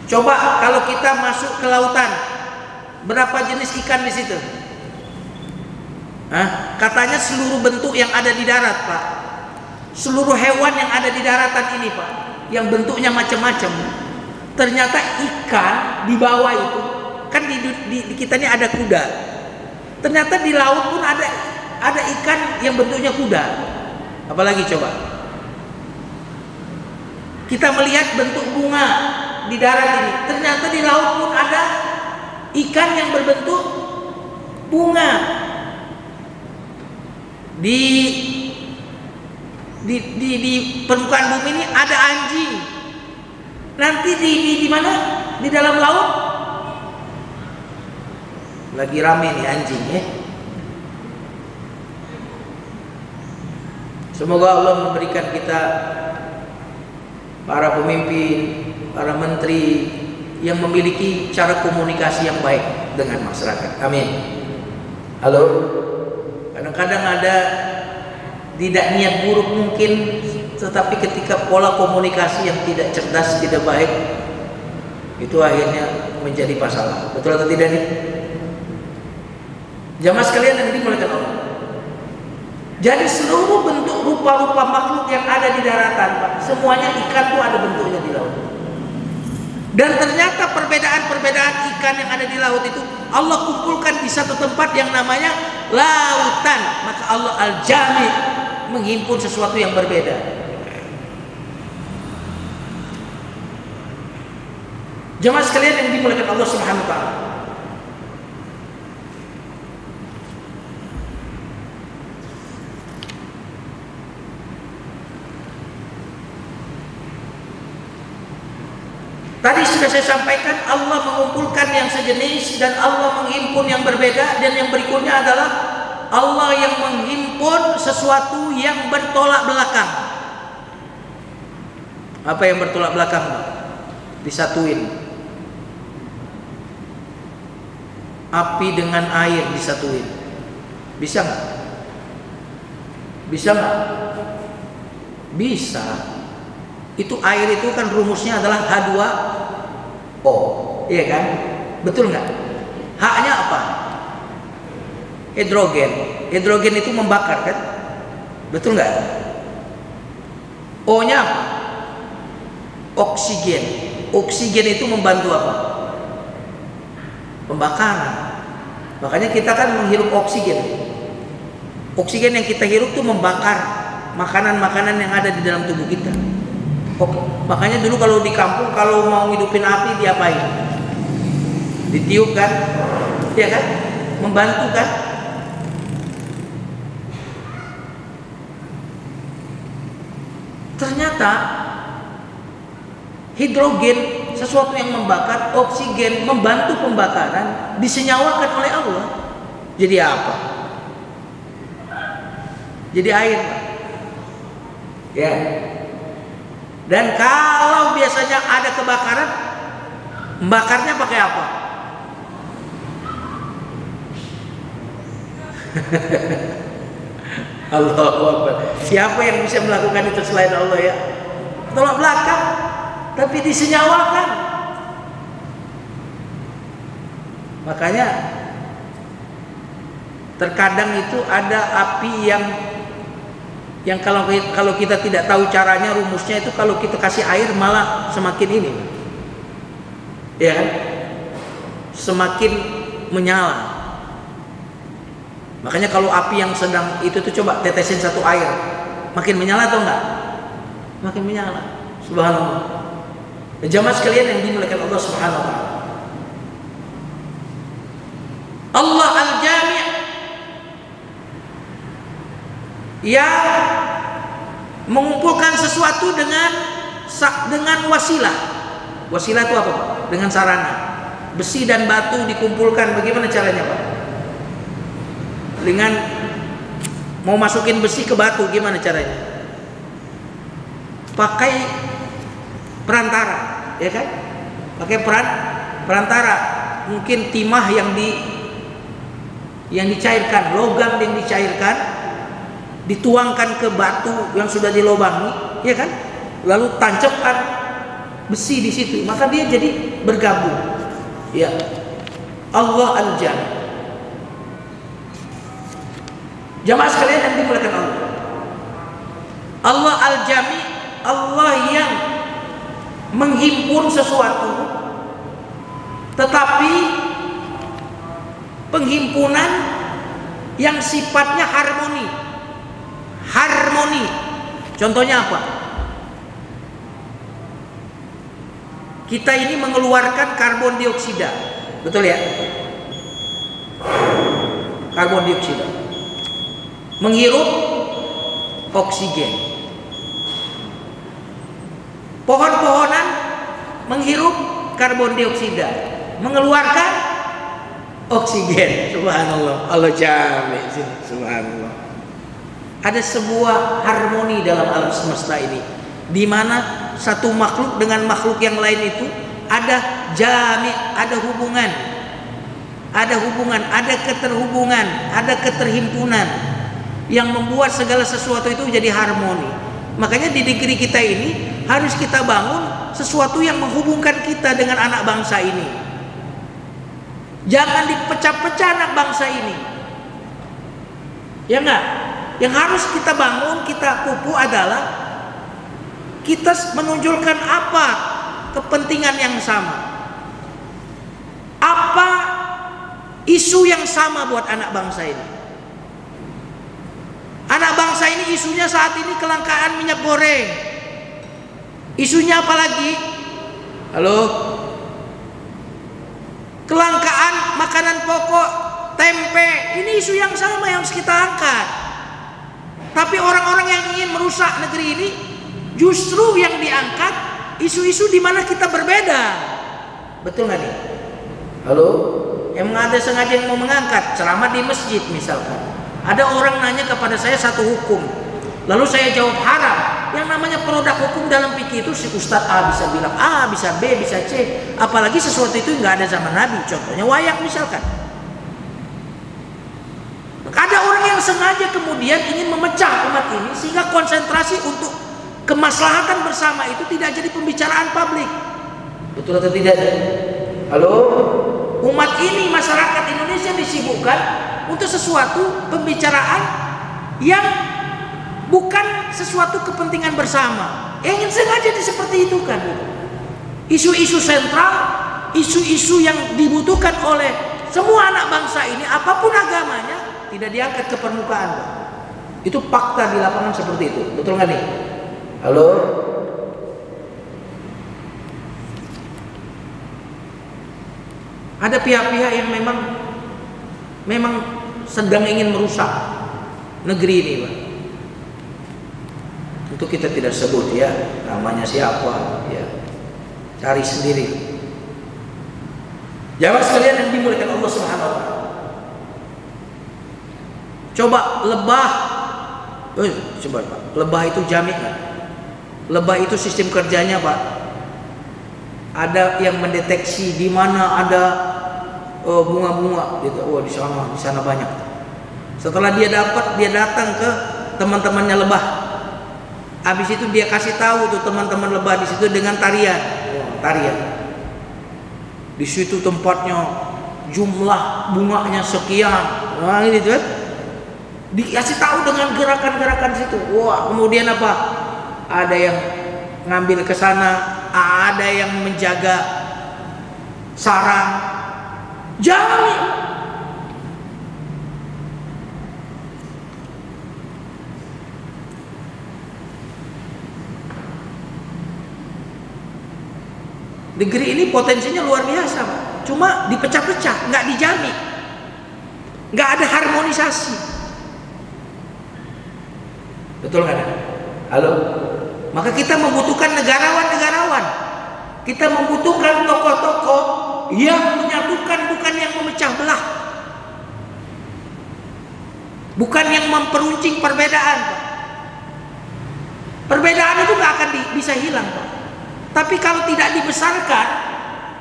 Coba kalau kita masuk ke lautan, berapa jenis ikan di situ? Katanya seluruh bentuk yang ada di darat, Pak. Seluruh hewan yang ada di daratan ini, Pak, yang bentuknya macam-macam. Ternyata ikan di bawah itu, kan di kita ini ada kuda. Ternyata di laut pun ada ikan yang bentuknya kuda. Apalagi coba? Kita melihat bentuk bunga di darat ini. Ternyata di laut pun ada ikan yang berbentuk bunga. Di permukaan bumi ini ada anjing. Nanti di mana? Di dalam laut lagi rame nih anjing ya. Semoga Allah memberikan kita para pemimpin, para menteri yang memiliki cara komunikasi yang baik dengan masyarakat. Amin. Halo. Kadang-kadang ada tidak niat buruk mungkin, tetapi ketika pola komunikasi yang tidak cerdas, tidak baik, itu akhirnya menjadi masalah. Betul atau tidak nih? Jamaah sekalian yang dimuliakan Allah. Jadi seluruh bentuk rupa-rupa makhluk yang ada di daratan, Pak, semuanya ikan tuh ada bentuknya di laut. Dan ternyata perbedaan-perbedaan ikan yang ada di laut itu Allah kumpulkan di satu tempat yang namanya lautan. Maka Allah Al-Jami' menghimpun sesuatu yang berbeda. Jemaah sekalian yang dimuliakan Allah Subhanahu wa taala. Tadi sudah saya sampaikan, Allah mengumpulkan yang sejenis dan Allah menghimpun yang berbeda, dan yang berikutnya adalah Allah yang menghimpun sesuatu yang bertolak belakang. Apa yang bertolak belakang? Disatuin. Api dengan air disatuin. Bisa nggak? Bisa nggak? Bisa. Itu air itu kan rumusnya adalah H2O, iya kan? Betul nggak? H-nya apa? Hidrogen. Hidrogen itu membakar kan? Betul nggak? O-nya apa? Oksigen. Oksigen itu membantu apa? Pembakaran. Makanya kita kan menghirup oksigen. Oksigen yang kita hirup itu membakar makanan-makanan yang ada di dalam tubuh kita. Oke. Makanya dulu kalau di kampung kalau mau ngidupin api diapain? Ditiup kan? Iya kan? Membantu kan? Ternyata hidrogen, sesuatu yang membakar, oksigen membantu pembakaran, disenyawakan oleh Allah. Jadi apa? Jadi air. Ya. Dan kalau biasanya ada kebakaran, bakarnya pakai apa? Allahu Akbar. Siapa yang bisa melakukan itu selain Allah ya? Tolak belakang, tapi disenyawakan. Makanya terkadang itu ada api yang kalau kita tidak tahu caranya, rumusnya itu kalau kita kasih air malah semakin ini, ya kan? Semakin menyala. Makanya kalau api yang sedang itu tuh coba tetesin satu air, makin menyala atau enggak? Makin menyala. Subhanallah. Jamaah sekalian yang dimuliakan Allah Subhanahu wa taala. Allah Al-Jami' yang mengumpulkan sesuatu dengan wasilah. Wasilah itu apa, Pak? Dengan sarana. Besi dan batu dikumpulkan, bagaimana caranya, Pak? Dengan mau masukin besi ke batu, gimana caranya? Pakai perantara, ya kan? Pakai perantara. Mungkin timah yang dicairkan, logam yang dicairkan, dituangkan ke batu yang sudah dilobangi, ya kan? Lalu tancapkan besi di situ, maka dia jadi bergabung. Ya, Allah Al-Jami'. Jamaah sekalian yang dimuliakan Allah. Allah Al-Jami', Allah yang menghimpun sesuatu, tetapi penghimpunan yang sifatnya harmoni. Harmoni. Contohnya apa? Kita ini mengeluarkan karbon dioksida, betul ya? Karbon dioksida. Menghirup oksigen. Pohon-pohonan menghirup karbon dioksida, mengeluarkan oksigen. Subhanallah. Allah Jami'. Subhanallah. Ada sebuah harmoni dalam alam semesta ini, di mana satu makhluk dengan makhluk yang lain itu ada jami', ada hubungan, ada keterhubungan, ada keterhimpunan yang membuat segala sesuatu itu jadi harmoni. Makanya di negeri kita ini harus kita bangun sesuatu yang menghubungkan kita dengan anak bangsa ini. Jangan dipecah-pecah anak bangsa ini, ya enggak? Yang harus kita bangun, kita pupuk adalah kita menunjukkan apa kepentingan yang sama, apa isu yang sama buat anak bangsa ini. Anak bangsa ini isunya saat ini kelangkaan minyak goreng. Isunya apa lagi? Halo? Kelangkaan makanan pokok, tempe. Ini isu yang sama yang harus kita angkat. Tapi orang-orang yang ingin merusak negeri ini, justru yang diangkat isu-isu di mana kita berbeda. Betul nggak nih? Halo? Emang ada sengaja yang mau mengangkat ceramah di masjid misalkan. Ada orang nanya kepada saya satu hukum, lalu saya jawab haram. Yang namanya produk hukum dalam fikih itu si Ustadz A bisa bilang A, bisa B, bisa C. Apalagi sesuatu itu nggak ada zaman Nabi. Contohnya wayak misalkan. Ada orang yang sengaja kemudian ingin memecah umat ini sehingga konsentrasi untuk kemaslahatan bersama itu tidak jadi pembicaraan publik. Betul atau tidak? Halo? Umat ini, masyarakat Indonesia disibukkan untuk sesuatu pembicaraan yang bukan sesuatu kepentingan bersama. Ingin sengaja seperti itu kan. Isu-isu sentral, isu-isu yang dibutuhkan oleh semua anak bangsa ini, apapun agamanya, tidak diangkat ke permukaan. Itu fakta di lapangan seperti itu. Betul nggak nih? Halo? Ada pihak-pihak yang memang sedang ingin merusak negeri ini, Pak. Tentu kita tidak sebut ya namanya siapa, ya cari sendiri. Jamaah sekalian yang dimuliakan Allah Subhanahu wa taala. Coba lebah, coba Pak, lebah itu jamin kan? Lebah itu sistem kerjanya Pak. Ada yang mendeteksi di mana ada bunga-bunga gitu. Oh di sana banyak. Setelah dia dapat, dia datang ke teman-temannya lebah. Habis itu dia kasih tahu tuh teman-teman lebah di situ dengan tarian. Tarian. Di situ tempatnya jumlah bunganya sekian. Nah ini tuh. Dikasih tahu dengan gerakan-gerakan situ. Wah, kemudian apa? Ada yang ngambil ke sana, ada yang menjaga sarang. Jamin. Negeri ini potensinya luar biasa, Pak. Cuma dipecah-pecah, nggak dijamin, nggak ada harmonisasi. Betul nggak? Halo? Maka kita membutuhkan negarawan-negarawan. Kita membutuhkan tokoh-tokoh yang menyatukan, bukan yang memecah belah, bukan yang memperuncing perbedaan, Pak. Perbedaan itu nggak akan bisa hilang, Pak. Tapi kalau tidak dibesarkan,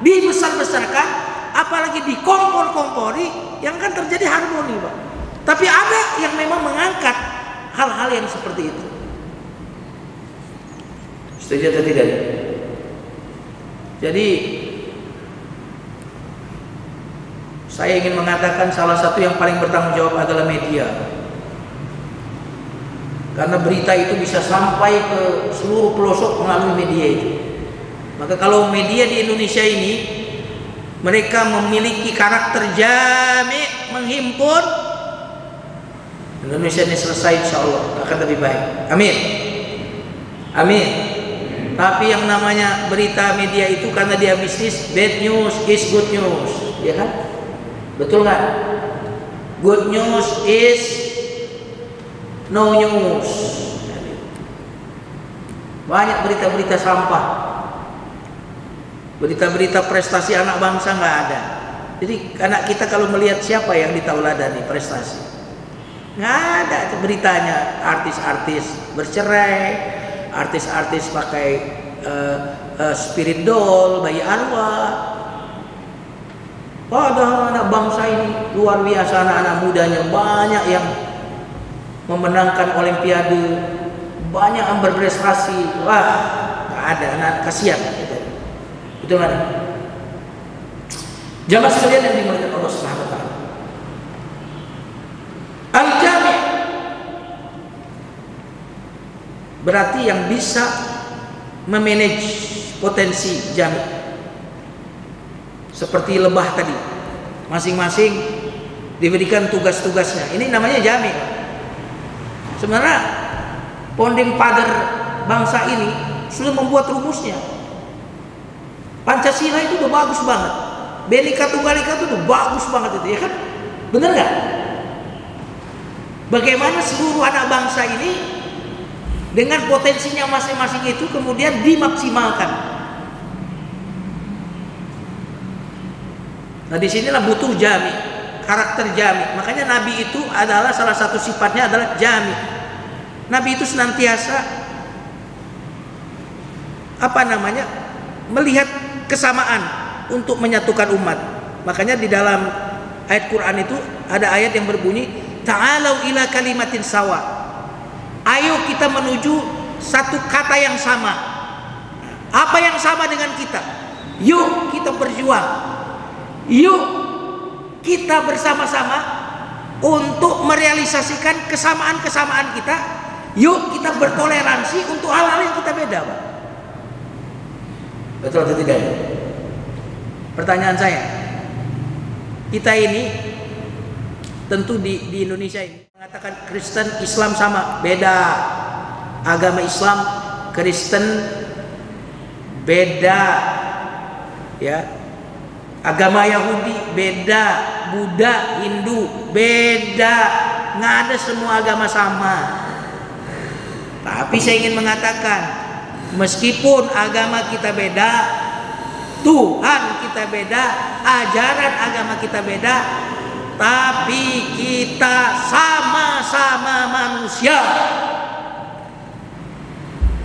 dibesar-besarkan, apalagi dikompor-kompori, yang akan terjadi harmoni, Pak. Tapi ada yang memang mengangkat hal-hal yang seperti itu. Setuju atau tidak? Jadi saya ingin mengatakan salah satu yang paling bertanggung jawab adalah media. Karena berita itu bisa sampai ke seluruh pelosok melalui media itu. Maka kalau media di Indonesia ini mereka memiliki karakter jami', menghimpun, Indonesia ini selesai, insya Allah akan lebih baik. Amin. Amin. Tapi yang namanya berita media itu karena dia bisnis, bad news is good news, ya kan? Betul nggak? Good news is no news. Banyak berita-berita sampah, berita-berita prestasi anak bangsa nggak ada. Jadi anak kita kalau melihat siapa yang ditauladani prestasi, nggak ada itu beritanya. Artis-artis bercerai, artis-artis pakai spirit doll, bayi arwah. Padahal anak bangsa ini luar biasa, anak-anak mudanya banyak yang memenangkan olimpiade, banyak yang berprestasi. Wah, nggak ada, anak kasihan. Betul nggak? Jamaah sekalian yang dimuliakan Allah Subhanahu wa taala. Al-Jami' berarti yang bisa memanage potensi jami'. Seperti lebah tadi, masing-masing diberikan tugas-tugasnya. Ini namanya jami'. Sebenarnya founding father bangsa ini sudah membuat rumusnya. Pancasila itu udah bagus banget. Bhinneka Tunggal Ika itu udah bagus banget itu, ya kan? Bener nggak? Bagaimana seluruh anak bangsa ini dengan potensinya masing-masing itu kemudian dimaksimalkan. Nah disinilah butuh jami, karakter jami. Makanya Nabi itu adalah salah satu sifatnya adalah jami. Nabi itu senantiasa melihat kesamaan untuk menyatukan umat. Makanya di dalam ayat Quran itu ada ayat yang berbunyi, ta'alau ila kalimatin sawa. Ayo kita menuju satu kata yang sama. Apa yang sama dengan kita? Yuk kita berjuang. Yuk kita bersama-sama untuk merealisasikan kesamaan-kesamaan kita. Yuk kita bertoleransi untuk hal-hal yang kita beda, Pak. Betul atau tidak? Pertanyaan saya, kita ini tentu di Indonesia ini mengatakan Kristen Islam sama, beda. Agama Islam, Kristen beda, ya. Agama Yahudi beda, Buddha, Hindu beda. Nggak ada semua agama sama. Tapi saya ingin mengatakan, meskipun agama kita beda, Tuhan kita beda, ajaran agama kita beda, tapi kita sama-sama manusia.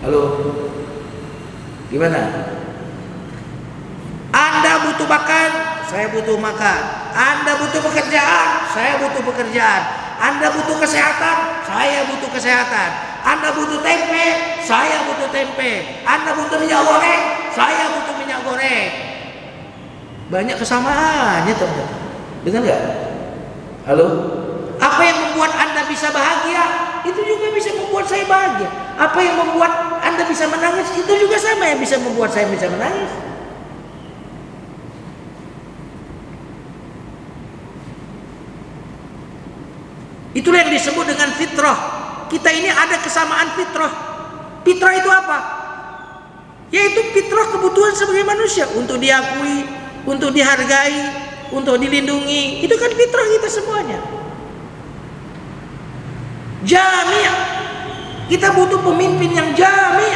Halo, gimana? Anda butuh makan, saya butuh makan. Anda butuh pekerjaan, saya butuh pekerjaan. Anda butuh kesehatan, saya butuh kesehatan. Anda butuh tempe, saya butuh tempe. Anda butuh minyak goreng, saya butuh minyak goreng. Banyak kesamaannya ternyata. Dengar nggak? Halo? Apa yang membuat Anda bisa bahagia, itu juga bisa membuat saya bahagia. Apa yang membuat Anda bisa menangis, itu juga sama yang bisa membuat saya bisa menangis. Itulah yang disebut dengan fitrah. Kita ini ada kesamaan fitrah. Fitrah itu apa? Yaitu fitrah kebutuhan sebagai manusia, untuk diakui, untuk dihargai, untuk dilindungi. Itu kan fitrah kita semuanya. Jami'. Kita butuh pemimpin yang jami',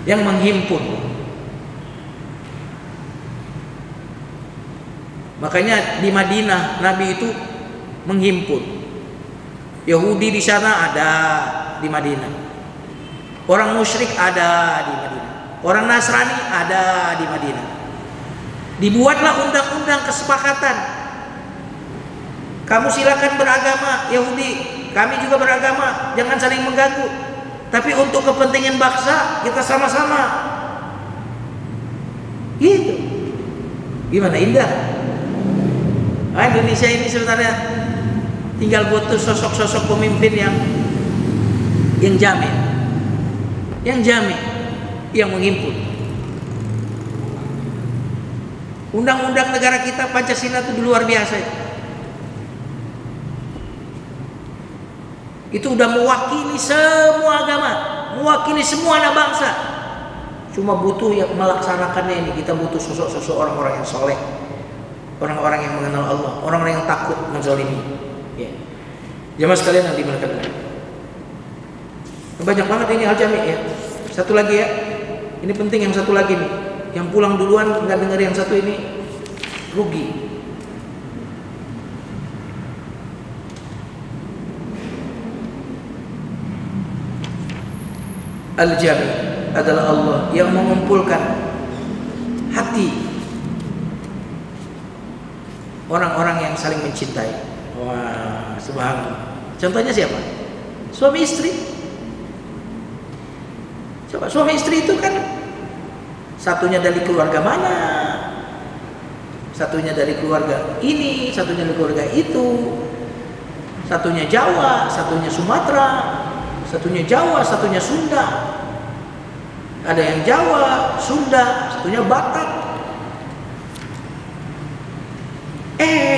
yang menghimpun. Makanya di Madinah Nabi itu menghimpun. Yahudi di sana ada di Madinah. Orang musyrik ada di Madinah. Orang Nasrani ada di Madinah. Dibuatlah undang-undang kesepakatan. Kamu silakan beragama Yahudi, kami juga beragama, jangan saling mengganggu. Tapi untuk kepentingan bangsa kita sama-sama. Gitu. Gimana, indah? Indonesia ini sebenarnya tinggal butuh sosok-sosok pemimpin yang jamin, yang menghimpun. Undang-undang negara kita Pancasila itu luar biasa. Itu udah mewakili semua agama, mewakili semua anak bangsa. Cuma butuh yang melaksanakannya ini. Kita butuh sosok-sosok orang-orang yang soleh, orang-orang yang mengenal Allah, orang-orang yang takut menzalimi. Ya. Jamaah sekalian yang dimuliakan Allah. Banyak banget ini al-jami' ya. Satu lagi ya. Ini penting yang satu lagi nih. Yang pulang duluan nggak dengar yang satu ini rugi. Al-jami' adalah Allah yang mengumpulkan hati orang-orang yang saling mencintai. Wah, subhanallah. Contohnya siapa? Suami istri. Coba suami istri itu kan satunya dari keluarga mana? Satunya dari keluarga ini, satunya dari keluarga itu. Satunya Jawa, satunya Sumatera, satunya Jawa, satunya Sunda. Ada yang Jawa, Sunda, satunya Batak.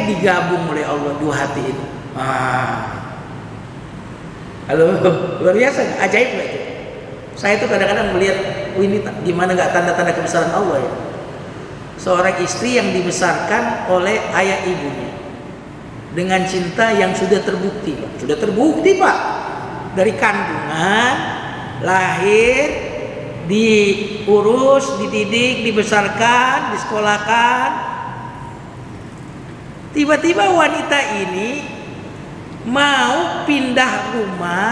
Digabung oleh Allah dua hati itu. Halo, luar biasa, ajaib gak itu? Saya tuh kadang-kadang melihat, ini gimana nggak tanda-tanda kebesaran Allah ya? Seorang istri yang dibesarkan oleh ayah ibunya. dengan cinta yang sudah terbukti, Pak. Sudah terbukti, Pak. Dari kandungan, lahir, diurus, dididik, dibesarkan, disekolahkan. Tiba-tiba wanita ini mau pindah rumah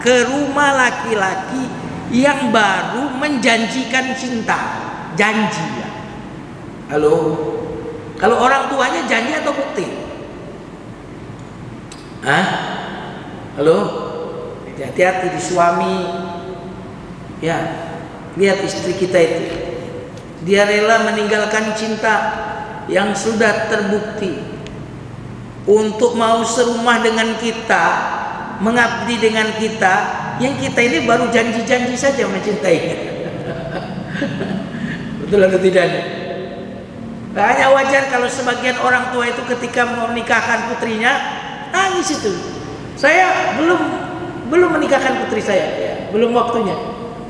ke rumah laki-laki yang baru menjanjikan cinta. Janji ya. Halo? Kalau orang tuanya janji atau bukti? Halo? Hati-hati di suami. Ya, lihat istri kita itu. Dia rela meninggalkan cinta yang sudah terbukti untuk mau serumah dengan kita, mengabdi dengan kita, yang kita ini baru janji-janji saja mencintainya. Betul atau tidak? Hanya wajar kalau sebagian orang tua itu ketika menikahkan putrinya nangis itu. Saya belum menikahkan putri saya, ya, belum waktunya.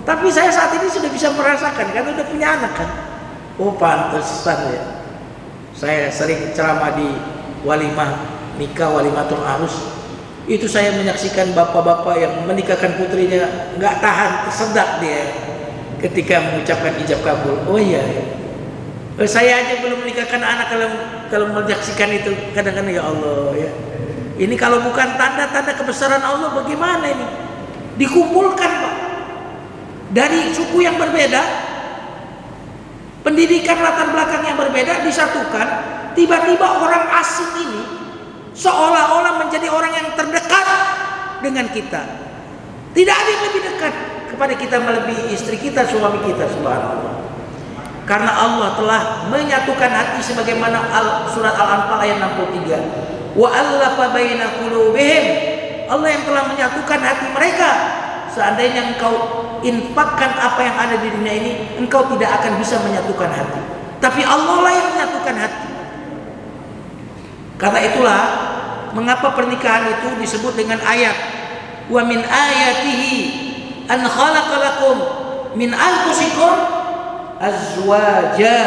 Tapi saya saat ini sudah bisa merasakan, karena udah punya anak kan. Oh pantesan ya. Saya sering ceramah di walimah nikah, walimatul arus. Itu saya menyaksikan bapak-bapak yang menikahkan putrinya nggak tahan, tersedak dia ketika mengucapkan ijab kabul. Oh iya. Saya aja belum menikahkan anak, kalau menyaksikan itu kadang-kadang ya Allah ya. Ini kalau bukan tanda-tanda kebesaran Allah, bagaimana ini? Dikumpulkan Pak, dari suku yang berbeda, pendidikan latar belakang yang berbeda disatukan. Tiba-tiba orang asing ini seolah-olah menjadi orang yang terdekat dengan kita. Tidak ada yang lebih dekat kepada kita melebihi istri kita, suami kita, subhanallah. Karena Allah telah menyatukan hati sebagaimana surat Al-Anfal ayat 63. Wa allafa baina qulubihim. Allah yang telah menyatukan hati mereka. Seandainya engkau infakkan apa yang ada di dunia ini, engkau tidak akan bisa menyatukan hati. Tapi Allah lah yang menyatukan hati. Karena itulah mengapa pernikahan itu disebut dengan ayat wa min ayatihi an khalaqalakum min anfusikum azwaja.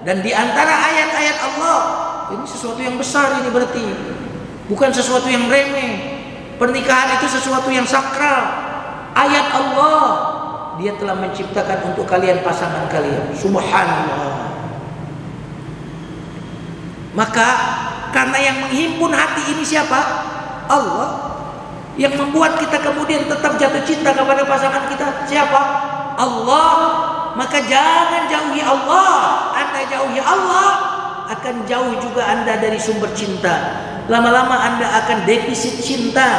Dan di antara ayat-ayat Allah, ini sesuatu yang besar, ini berarti bukan sesuatu yang remeh. Pernikahan itu sesuatu yang sakral. Ayat Allah, Dia telah menciptakan untuk kalian pasangan kalian. Subhanallah. Maka karena yang menghimpun hati ini siapa? Allah. Yang membuat kita kemudian tetap jatuh cinta kepada pasangan kita siapa? Allah. Maka jangan jauhi Allah. Anda jauhi Allah, akan jauh juga Anda dari sumber cinta. Lama-lama Anda akan defisit cinta.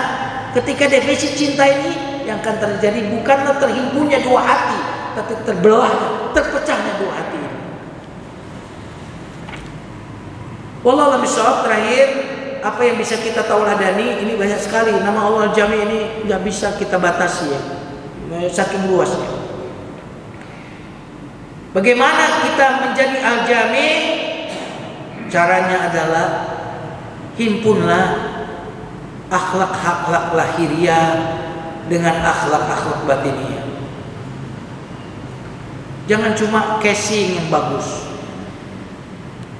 Ketika defisit cinta ini, yang akan terjadi bukanlah terhimpunnya dua hati, tapi terbelahnya, terpecahnya dua hati. Wallahu a'lam bishawab. Terakhir, apa yang bisa kita tauladani, ini banyak sekali. Nama Allah Al-Jami ini nggak bisa kita batasi ya, saking luasnya. Bagaimana kita menjadi Al-Jami? Caranya adalah himpunlah akhlak-akhlak lahiriah dengan akhlak-akhlak batiniah. Jangan cuma casing yang bagus,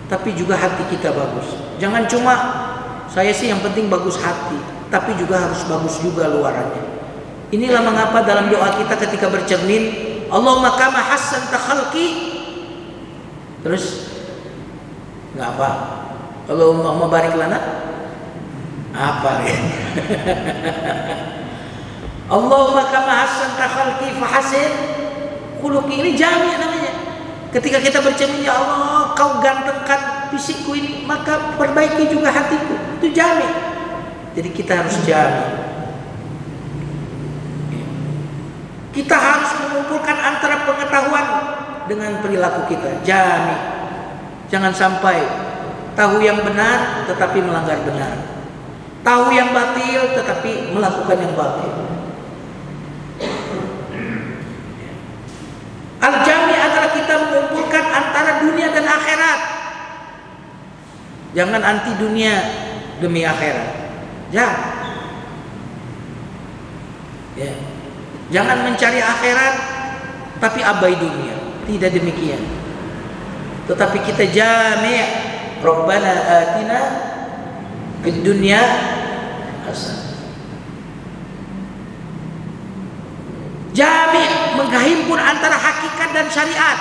tapi juga hati kita bagus. Jangan cuma saya sih yang penting bagus hati, tapi juga harus bagus juga luarannya. Inilah mengapa dalam doa kita ketika bercermin, Allahumma kama hassanta khalqi, terus nggak apa, Allahumma barik lana, apa ya? Allahumma kama hassanta khalqi fahasin khuluqi. Ini jami namanya. Ketika kita bercermin, ya Allah, kau gantengkan fisikku ini, maka perbaiki juga hatiku. Itu jami. Jadi kita harus jami. Kita harus mengumpulkan antara pengetahuan dengan perilaku kita. Jami. Jangan sampai tahu yang benar tetapi melanggar benar, tahu yang batil tetapi melakukan yang batil. Al-Jami adalah kita mengumpulkan antara dunia dan akhirat. Jangan anti dunia demi akhirat. Jangan. Ya. Jangan mencari akhirat tapi abai dunia. Tidak demikian. Tetapi kita jami'. Rabbana atina fid dunya hasanah. Jami menghimpun antara hakikat dan syariat.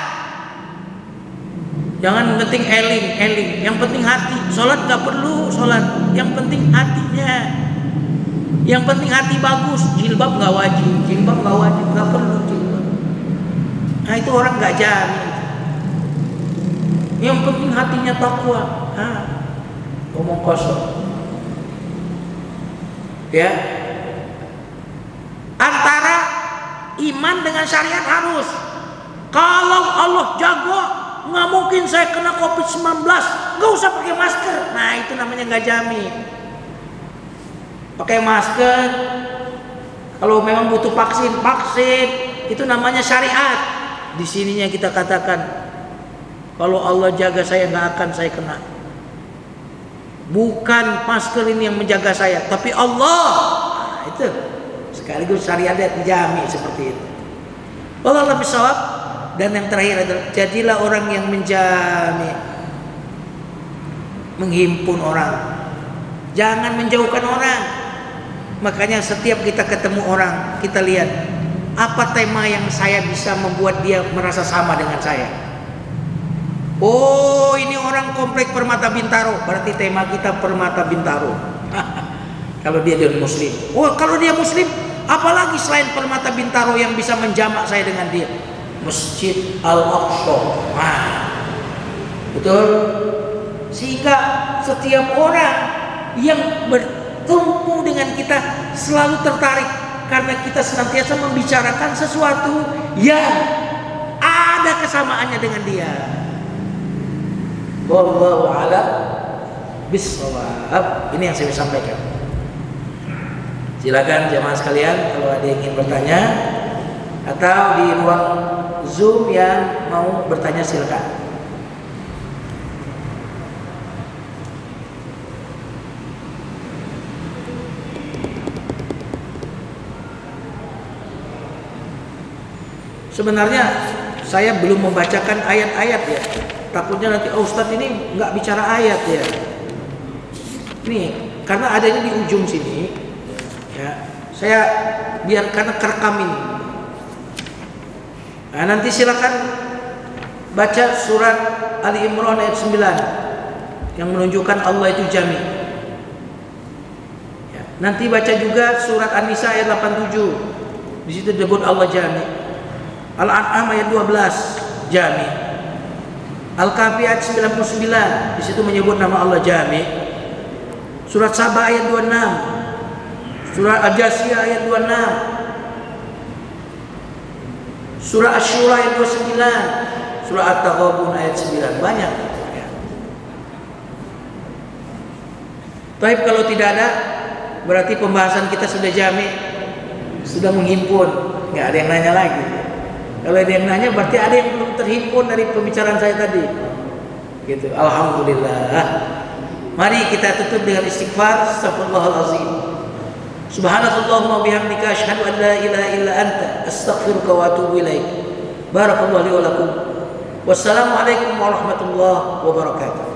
Jangan penting eling, yang penting hati. Sholat nggak perlu sholat, yang penting hatinya. Yang penting hati bagus. Jilbab nggak wajib, nggak perlu jilbab. Nah itu orang nggak jami. Yang penting hatinya takwa. Ngomong kosong. Ya. Antara iman dengan syariat harus. Kalau Allah jago, nggak mungkin saya kena COVID-19, nggak usah pakai masker. Nah itu namanya nggak jami. Pakai masker. Kalau memang butuh vaksin, itu namanya syariat. Di sininya kita katakan, kalau Allah jaga saya nggak akan saya kena. Bukan masker ini yang menjaga saya, tapi Allah. Nah, itu sekaligus syariat dijami seperti itu. Allah lebih sawab. Dan yang terakhir adalah jadilah orang yang menjami, menghimpun orang. Jangan menjauhkan orang. Makanya setiap kita ketemu orang, kita lihat apa tema yang saya bisa membuat dia merasa sama dengan saya. Oh, ini orang komplek Permata Bintaro, berarti tema kita Permata Bintaro. Kalau dia muslim. Oh, kalau dia muslim, apalagi selain Permata Bintaro yang bisa menjamak saya dengan dia? Masjid Al-Aqsa. Nah, betul. Sehingga setiap orang yang bertemu dengan kita selalu tertarik karena kita senantiasa membicarakan sesuatu yang ada kesamaannya dengan dia. Wallahu a'lam bishawab. Ini yang saya sampaikan. Silakan jemaah sekalian kalau ada yang ingin bertanya atau di ruang Zoom yang mau bertanya silakan. Sebenarnya saya belum membacakan ayat-ayat ya. Takutnya nanti Ustadz ini nggak bicara ayat ya. Ini karena adanya di ujung sini ya. Saya biar karena kerekam ini. Nah, nanti silakan baca surat Ali Imran ayat 9 yang menunjukkan Allah itu jami. Ya, nanti baca juga surat An-Nisa ayat 87. Di situ disebut Allah jami. Al-An'am ayat 12 jami. Al-Kahfi ayat 99 di situ menyebut nama Allah jami. Surat Saba ayat 26. Surat Al-Jasiyah ayat 26. Surah Asy-Syura ayat 29, Surah At-Taghabun ayat 9, banyak. Ya. Tapi kalau tidak ada, berarti pembahasan kita sudah jami, sudah menghimpun, nggak ada yang nanya lagi. Kalau ada yang nanya, berarti ada yang belum terhimpun dari pembicaraan saya tadi. Gitu. Alhamdulillah. Mari kita tutup dengan istighfar. Astaghfirullahalazim. Subhanakallahumma bihamdika asyhadu an la ilaha illa anta astaghfiruka wa atubu ilaik. Barakallahu li wa lakum. Wassalamu alaikum warahmatullahi wabarakatuh.